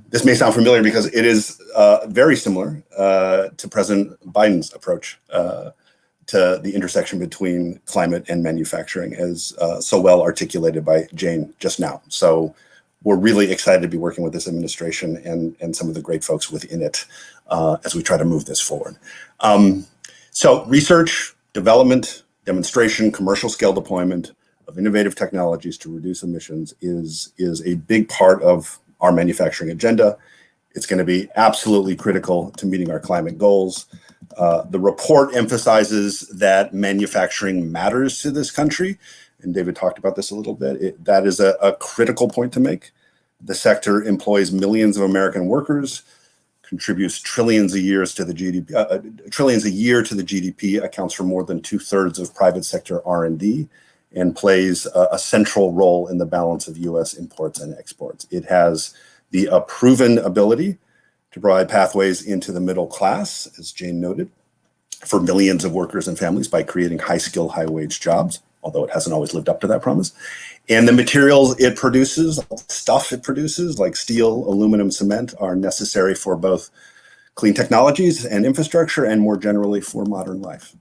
This may sound familiar because it is very similar to President Biden's approach to the intersection between climate and manufacturing, as so well articulated by Jane just now. So we're really excited to be working with this administration and some of the great folks within it as we try to move this forward. So research, development, demonstration, commercial scale deployment of innovative technologies to reduce emissions is a big part of our manufacturing agenda. It's going to be absolutely critical to meeting our climate goals. The report emphasizes that manufacturing matters to this country, and David talked about this a little bit. That is a critical point to make. The sector employs millions of American workers, contributes trillions a year to the GDP, accounts for more than 2/3 of private sector R&D, and plays a central role in the balance of U.S. imports and exports. It has the proven ability to provide pathways into the middle class, as Jane noted, for millions of workers and families by creating high-skill, high-wage jobs, although it hasn't always lived up to that promise. And the materials it produces, stuff it produces, like steel, aluminum, cement, are necessary for both clean technologies and infrastructure, and more generally for modern life.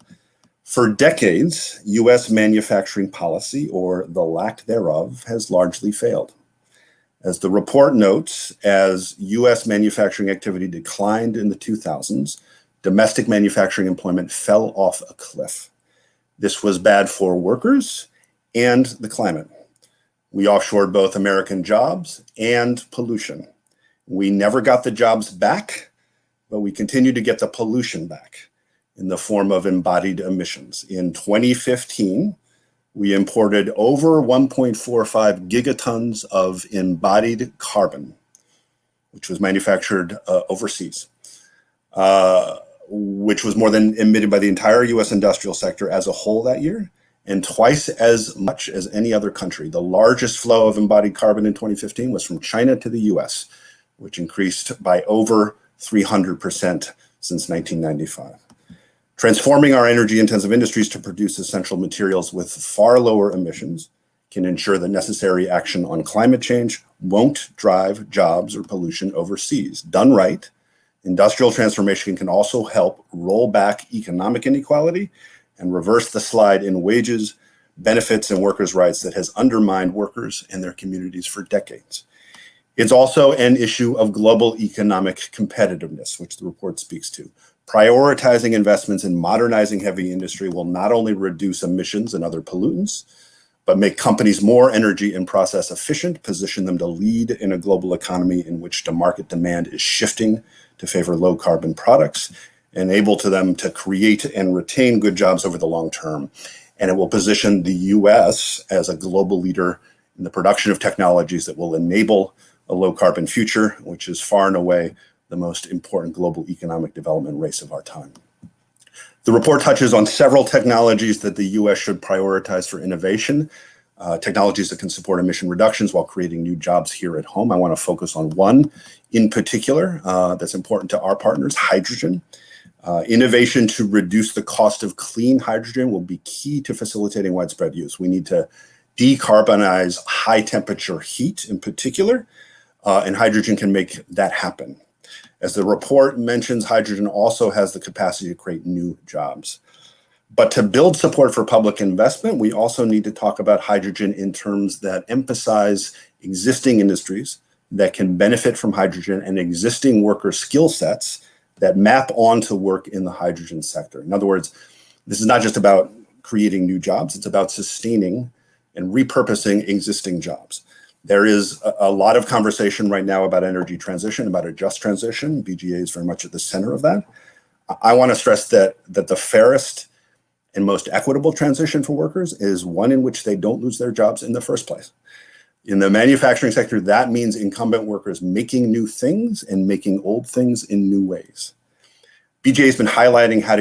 For decades, U.S. manufacturing policy, or the lack thereof, has largely failed. As the report notes, as U.S. manufacturing activity declined in the 2000s, domestic manufacturing employment fell off a cliff. This was bad for workers and the climate. We offshored both American jobs and pollution. We never got the jobs back, but we continued to get the pollution back in the form of embodied emissions. In 2015, we imported over 1.45 gigatons of embodied carbon, which was manufactured overseas, which was more than emitted by the entire U.S. industrial sector as a whole that year, and twice as much as any other country. The largest flow of embodied carbon in 2015 was from China to the U.S., which increased by over 300% since 1995. Transforming our energy-intensive industries to produce essential materials with far lower emissions can ensure that necessary action on climate change won't drive jobs or pollution overseas. Done right, industrial transformation can also help roll back economic inequality and reverse the slide in wages, benefits, and workers' rights that has undermined workers and their communities for decades. It's also an issue of global economic competitiveness, which the report speaks to. Prioritizing investments in modernizing heavy industry will not only reduce emissions and other pollutants, but make companies more energy and process efficient, position them to lead in a global economy in which the market demand is shifting to favor low carbon products, enable to them to create and retain good jobs over the long term. And it will position the US as a global leader in the production of technologies that will enable a low carbon future, which is far and away the most important global economic development race of our time. The report touches on several technologies that the US should prioritize for innovation, technologies that can support emission reductions while creating new jobs here at home. I want to focus on one in particular that's important to our partners, hydrogen. Innovation to reduce the cost of clean hydrogen will be key to facilitating widespread use. We need to decarbonize high temperature heat in particular, and hydrogen can make that happen. As the report mentions, hydrogen also has the capacity to create new jobs. But to build support for public investment, we also need to talk about hydrogen in terms that emphasize existing industries that can benefit from hydrogen and existing worker skill sets that map onto work in the hydrogen sector. In other words, this is not just about creating new jobs, it's about sustaining and repurposing existing jobs. There is a lot of conversation right now about energy transition, about a just transition. BGA is very much at the center of that. I want to stress that the fairest and most equitable transition for workers is one in which they don't lose their jobs in the first place. In the manufacturing sector, that means incumbent workers making new things and making old things in new ways. BGA has been highlighting how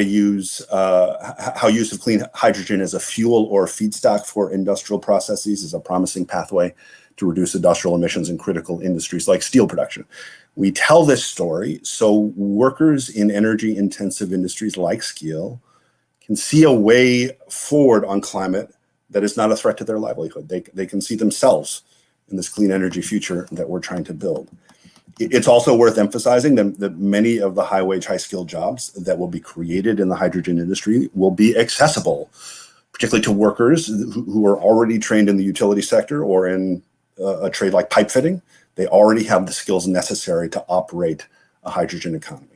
use of clean hydrogen as a fuel or feedstock for industrial processes is a promising pathway to reduce industrial emissions in critical industries like steel production. We tell this story so workers in energy-intensive industries like steel can see a way forward on climate that is not a threat to their livelihood. They can see themselves in this clean energy future that we're trying to build. It's also worth emphasizing that many of the high-wage, high-skilled jobs that will be created in the hydrogen industry will be accessible, particularly to workers who are already trained in the utility sector or in a trade like pipe fitting. They already have the skills necessary to operate a hydrogen economy.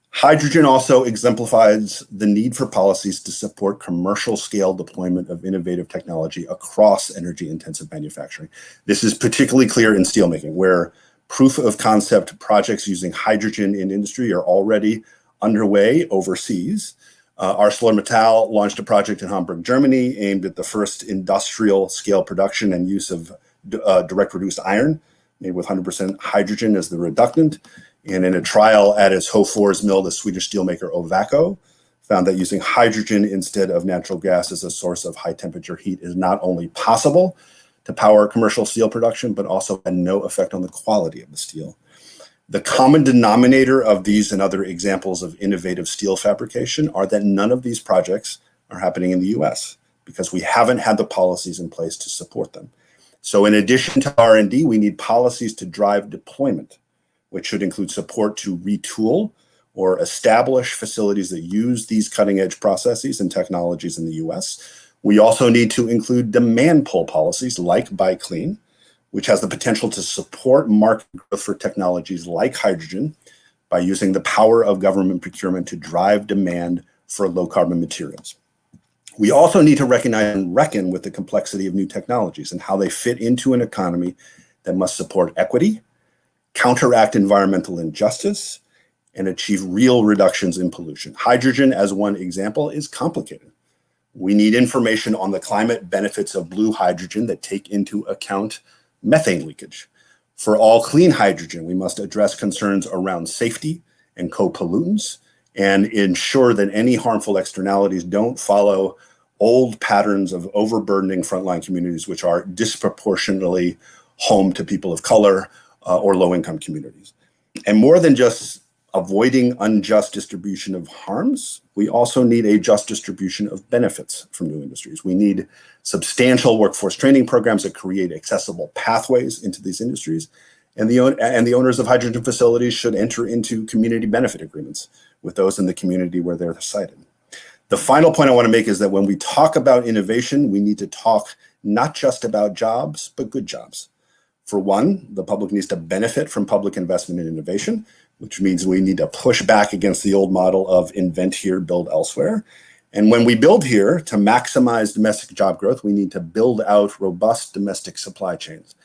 Hydrogen also exemplifies the need for policies to support commercial scale deployment of innovative technology across energy-intensive manufacturing. This is particularly clear in steelmaking, where proof of concept projects using hydrogen in industry are already underway overseas. ArcelorMittal launched a project in Hamburg, Germany, aimed at the first industrial scale production and use of direct reduced iron made with 100% hydrogen as the reductant. And in a trial at its Hofors mill, the Swedish steelmaker Ovako found that using hydrogen instead of natural gas as a source of high temperature heat is not only possible to power commercial steel production, but also had no effect on the quality of the steel. The common denominator of these and other examples of innovative steel fabrication are that none of these projects are happening in the US because we haven't had the policies in place to support them. So in addition to R&D, we need policies to drive deployment, which should include support to retool or establish facilities that use these cutting-edge processes and technologies in the US. We also need to include demand pull policies like Buy Clean, which has the potential to support market growth for technologies like hydrogen by using the power of government procurement to drive demand for low-carbon materials. We also need to recognize and reckon with the complexity of new technologies and how they fit into an economy that must support equity, counteract environmental injustice, and achieve real reductions in pollution. Hydrogen, as one example, is complicated. We need information on the climate benefits of blue hydrogen that take into account methane leakage. For all clean hydrogen, we must address concerns around safety and co-pollutants and ensure that any harmful externalities don't follow old patterns of overburdening frontline communities, which are disproportionately home to people of color or low-income communities. And more than just avoiding unjust distribution of harms, we also need a just distribution of benefits from new industries. We need substantial workforce training programs that create accessible pathways into these industries. And the owners of hydrogen facilities should enter into community benefit agreements with those in the community where they're sited. The final point I want to make is that when we talk about innovation, we need to talk not just about jobs, but good jobs. For one, the public needs to benefit from public investment in innovation, which means we need to push back against the old model of invent here, build elsewhere. And when we build here to maximize domestic job growth, we need to build out robust domestic supply chains.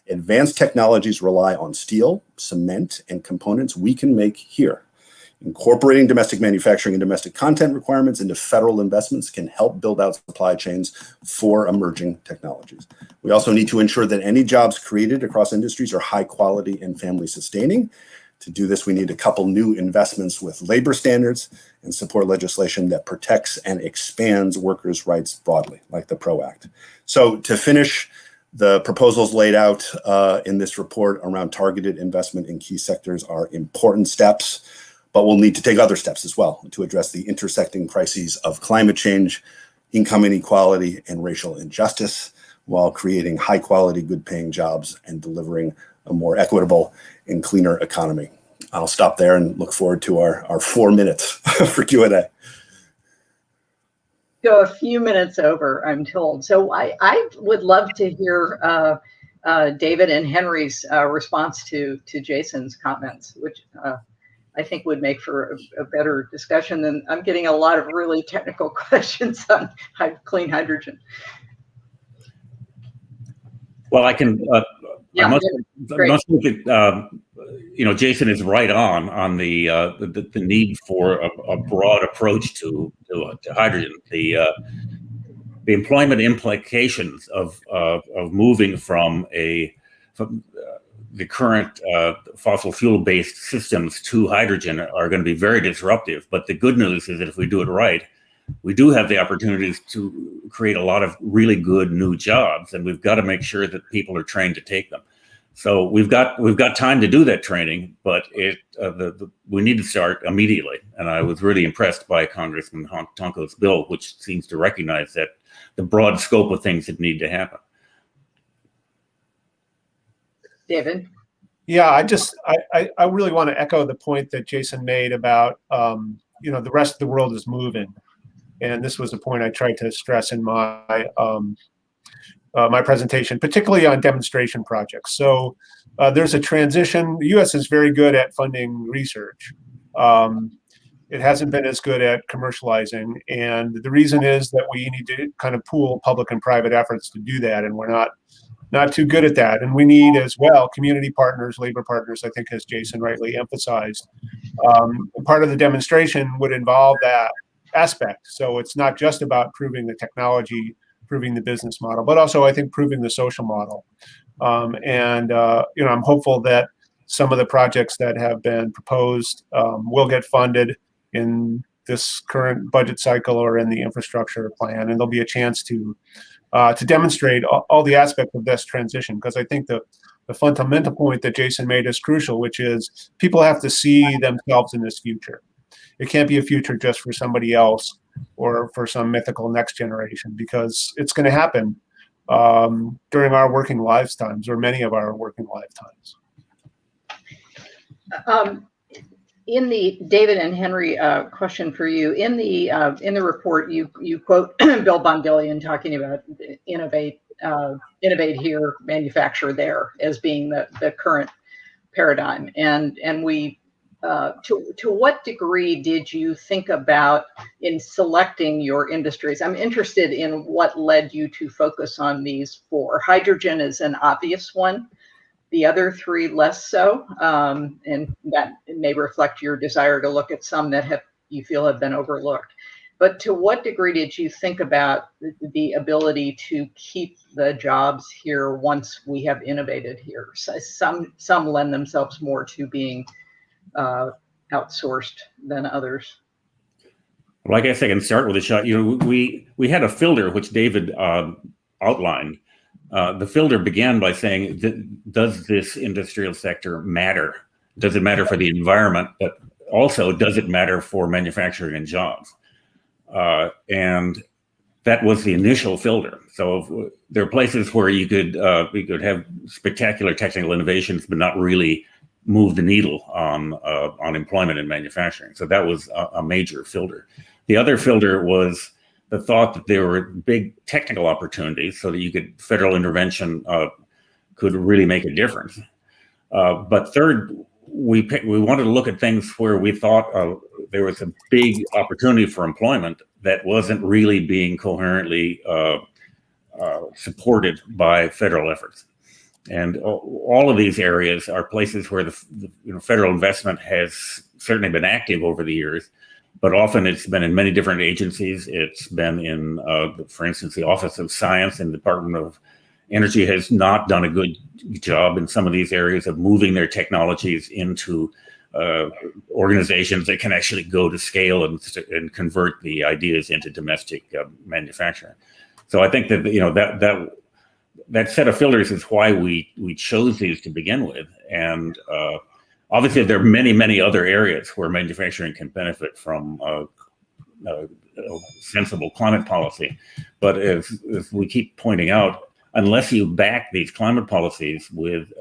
Advanced technologies rely on steel, cement, and components we can make here. Incorporating domestic manufacturing and domestic content requirements into federal investments can help build out supply chains for emerging technologies. We also need to ensure that any jobs created across industries are high quality and family sustaining. To do this, we need to couple new investments with labor standards and support legislation that protects and expands workers' rights broadly, like the PRO Act. So to finish, the proposals laid out in this report around targeted investment in key sectors are important steps, but we'll need to take other steps as well to address the intersecting crises of climate change, income inequality, and racial injustice, while creating high quality, good paying jobs and delivering a more equitable and cleaner economy. I'll stop there and look forward to our 4 minutes for Q&A. Go a few minutes over, I'm told. So I would love to hear David and Henry's response to Jason's comments, which I think would make for a better discussion. And I'm getting a lot of really technical questions on clean hydrogen. Well, I can. Yeah, I must look at. Jason is right on the need for a broad approach to hydrogen. The employment implications of moving from the current fossil fuel based systems to hydrogen are going to be very disruptive. But the good news is that if we do it right, we do have the opportunities to create a lot of really good new jobs, and we've got to make sure that people are trained to take them. So we've got time to do that training, but we need to start immediately. And I was really impressed by Congressman Tonko's bill, which seems to recognize that the broad scope of things that need to happen. David? Yeah, I really want to echo the point that Jason made about, the rest of the world is moving. And this was a point I tried to stress in my my presentation, particularly on demonstration projects. So there's a transition. The U.S. is very good at funding research. It hasn't been as good at commercializing. And the reason is that we need to kind of pool public and private efforts to do that. And we're not too good at that. And we need as well community partners, labor partners, I think, as Jason rightly emphasized. Part of the demonstration would involve that aspect. So it's not just about proving the technology, proving the business model, but also I think proving the social model. I'm hopeful that some of the projects that have been proposed will get funded in this current budget cycle or in the infrastructure plan, and there'll be a chance to demonstrate all the aspects of this transition, because I think the fundamental point that Jason made is crucial, which is people have to see themselves in this future. It can't be a future just for somebody else or for some mythical next generation, because it's going to happen during our working lifetimes, or many of our working lifetimes. In the David and Henry question for you, in the report, you quote Bill Bonvillian talking about innovate here, manufacture there as being the current paradigm, and we. To what degree did you think about in selecting your industries? I'm interested in what led you to focus on these four. Hydrogen is an obvious one, the other three less so, and that may reflect your desire to look at some that you feel have been overlooked. But to what degree did you think about the ability to keep the jobs here once we have innovated here? So some lend themselves more to being outsourced than others. Well, I guess I can start with a shot. We had a filter which David outlined. The filter began by saying, does this industrial sector matter? Does it matter for the environment? But also, does it matter for manufacturing and jobs? And that was the initial filter. So there are places where you could have spectacular technical innovations, but not really move the needle on employment and manufacturing. So that was a major filter. The other filter was the thought that there were big technical opportunities, so that federal intervention could really make a difference. But third, we wanted to look at things where we thought there was a big opportunity for employment that wasn't really being coherently supported by federal efforts. And all of these areas are places where the federal investment has certainly been active over the years, but often it's been in many different agencies. It's been in, for instance, the Office of Science and the Department of Energy has not done a good job in some of these areas of moving their technologies into organizations that can actually go to scale and convert the ideas into domestic manufacturing. So I think that that set of filters is why we chose these to begin with. And obviously, there are many other areas where manufacturing can benefit from sensible climate policy. But as we keep pointing out, unless you back these climate policies with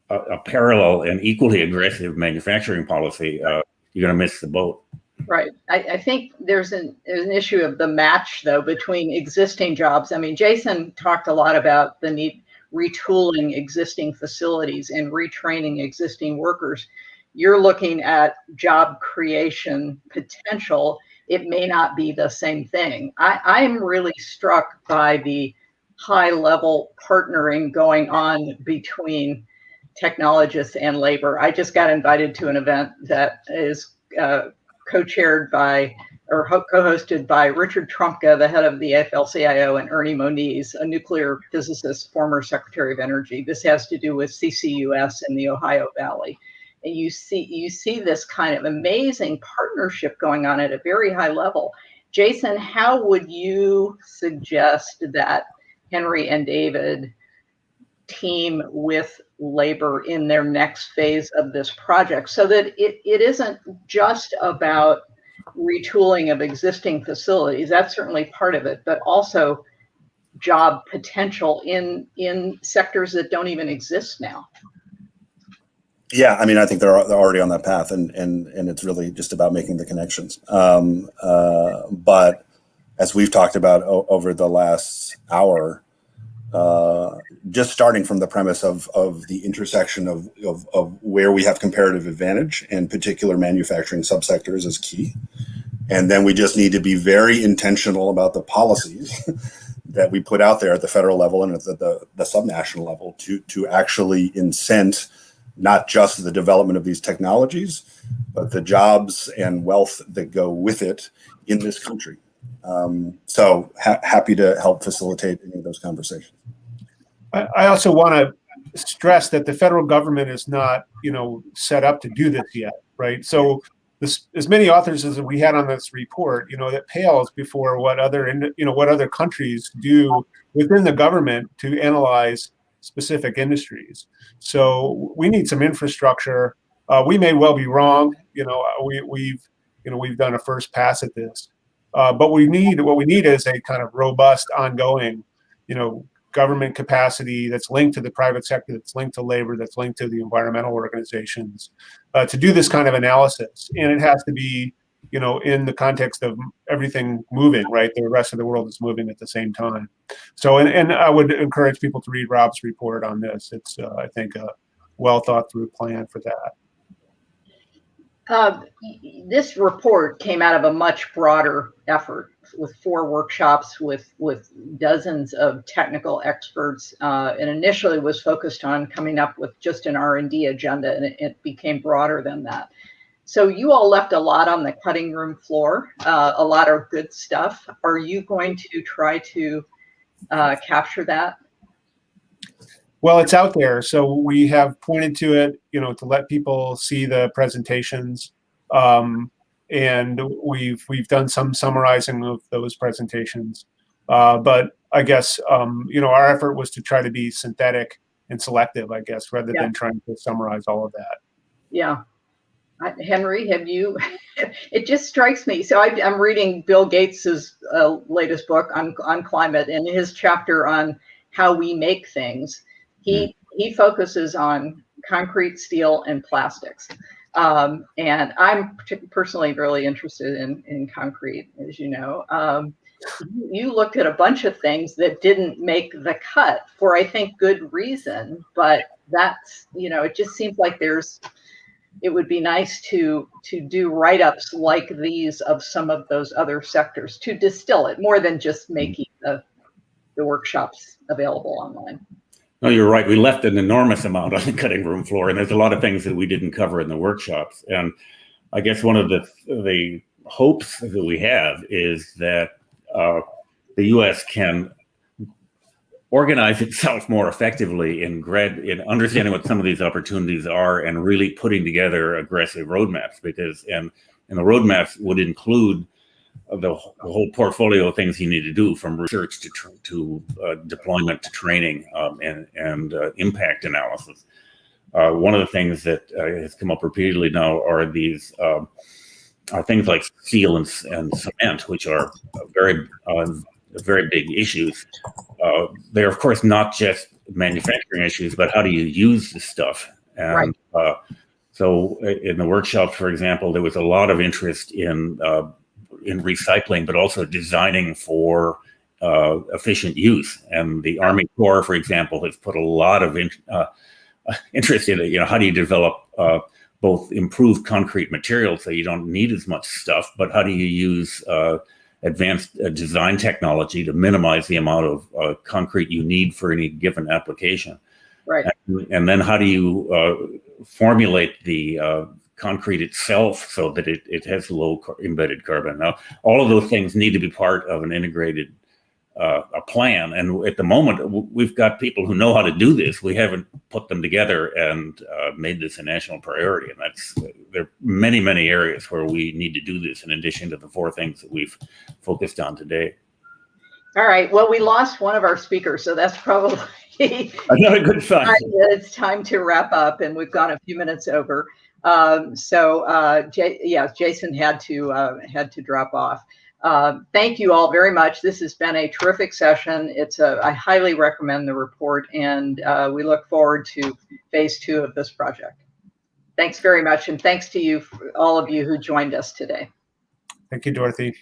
a parallel and equally aggressive manufacturing policy, you're going to miss the boat. Right. I think there's an issue of the match, though, between existing jobs. I mean, Jason talked a lot about the need retooling existing facilities and retraining existing workers. You're looking at job creation potential. It may not be the same thing. I'm really struck by the high level partnering going on between technologists and labor. I just got invited to an event that is co-chaired by or co-hosted by Richard Trumka, the head of the AFL-CIO, and Ernie Moniz, a nuclear physicist, former Secretary of Energy. This has to do with CCUS in the Ohio Valley. And you see this kind of amazing partnership going on at a very high level. Jason, how would you suggest that Henry and David team with labor in their next phase of this project, so that it isn't just about retooling of existing facilities? That's certainly part of it, but also job potential in sectors that don't even exist now. Yeah, I mean, I think they're already on that path, and it's really just about making the connections. But as we've talked about over the last hour, just starting from the premise of the intersection of where we have comparative advantage and particular manufacturing subsectors is key. And then we just need to be very intentional about the policies that we put out there at the federal level and at the subnational level to actually incent not just the development of these technologies, but the jobs and wealth that go with it in this country. So happy to help facilitate any of those conversations. I also want to stress that the federal government is not, set up to do this yet, right? So as many authors as we had on this report, that pales before what other countries do within the government to analyze specific industries. So we need some infrastructure. We may well be wrong. We've done a first pass at this, but what we need is a kind of robust, ongoing, government capacity that's linked to the private sector, that's linked to labor, that's linked to the environmental organizations, to do this kind of analysis. And it has to be, in the context of everything moving, right? The rest of the world is moving at the same time. So, and I would encourage people to read Rob's report on this. It's, I think, a well thought through plan for that. This report came out of a much broader effort with 4 workshops with dozens of technical experts, and initially was focused on coming up with just an R&D agenda, and it became broader than that. So you all left a lot on the cutting room floor, a lot of good stuff. Are you going to try to capture that? Well, it's out there. So we have pointed to it, to let people see the presentations. And we've done some summarizing of those presentations. But I guess, our effort was to try to be synthetic and selective, I guess, rather than trying to summarize all of that. Yeah. Henry, have you? It just strikes me. So I'm reading Bill Gates's latest book on climate, and his chapter on how we make things. He focuses on concrete, steel, and plastics. And I'm personally really interested in concrete, as you know. You looked at a bunch of things that didn't make the cut for, I think, good reason. But that's, it just seems like it would be nice to do write-ups like these of some of those other sectors, to distill it more than just making the workshops available online. No, you're right. We left an enormous amount on the cutting room floor, and there's a lot of things that we didn't cover in the workshops. And I guess one of the hopes that we have is that the U.S. can organize itself more effectively in understanding what some of these opportunities are and really putting together aggressive roadmaps, and the roadmaps would include the whole portfolio of things you need to do, from research to deployment to training and impact analysis. One of the things that has come up repeatedly now are these are things like steel and cement, which are very big issues. They're, of course, not just manufacturing issues, but how do you use the stuff? And right. So in the workshop, for example, there was a lot of interest in recycling, but also designing for efficient use. And the Army Corps, for example, has put a lot of interest in it. How do you develop both improved concrete materials so you don't need as much stuff, but how do you use advanced design technology to minimize the amount of concrete you need for any given application? Right. And then how do you formulate the concrete itself so that it has low embedded carbon? Now, all of those things need to be part of an integrated a plan. And at the moment, we've got people who know how to do this. We haven't put them together and made this a national priority. And there are many, many areas where we need to do this in addition to the 4 things that we've focused on today. All right. Well, we lost one of our speakers, so that's probably another good sign. It's time to wrap up, and we've gone a few minutes over. Jason had to drop off. Thank you all very much. This has been a terrific session. I highly recommend the report, and we look forward to phase 2 of this project. Thanks very much, and thanks to you, all of you who joined us today. Thank you, Dorothy.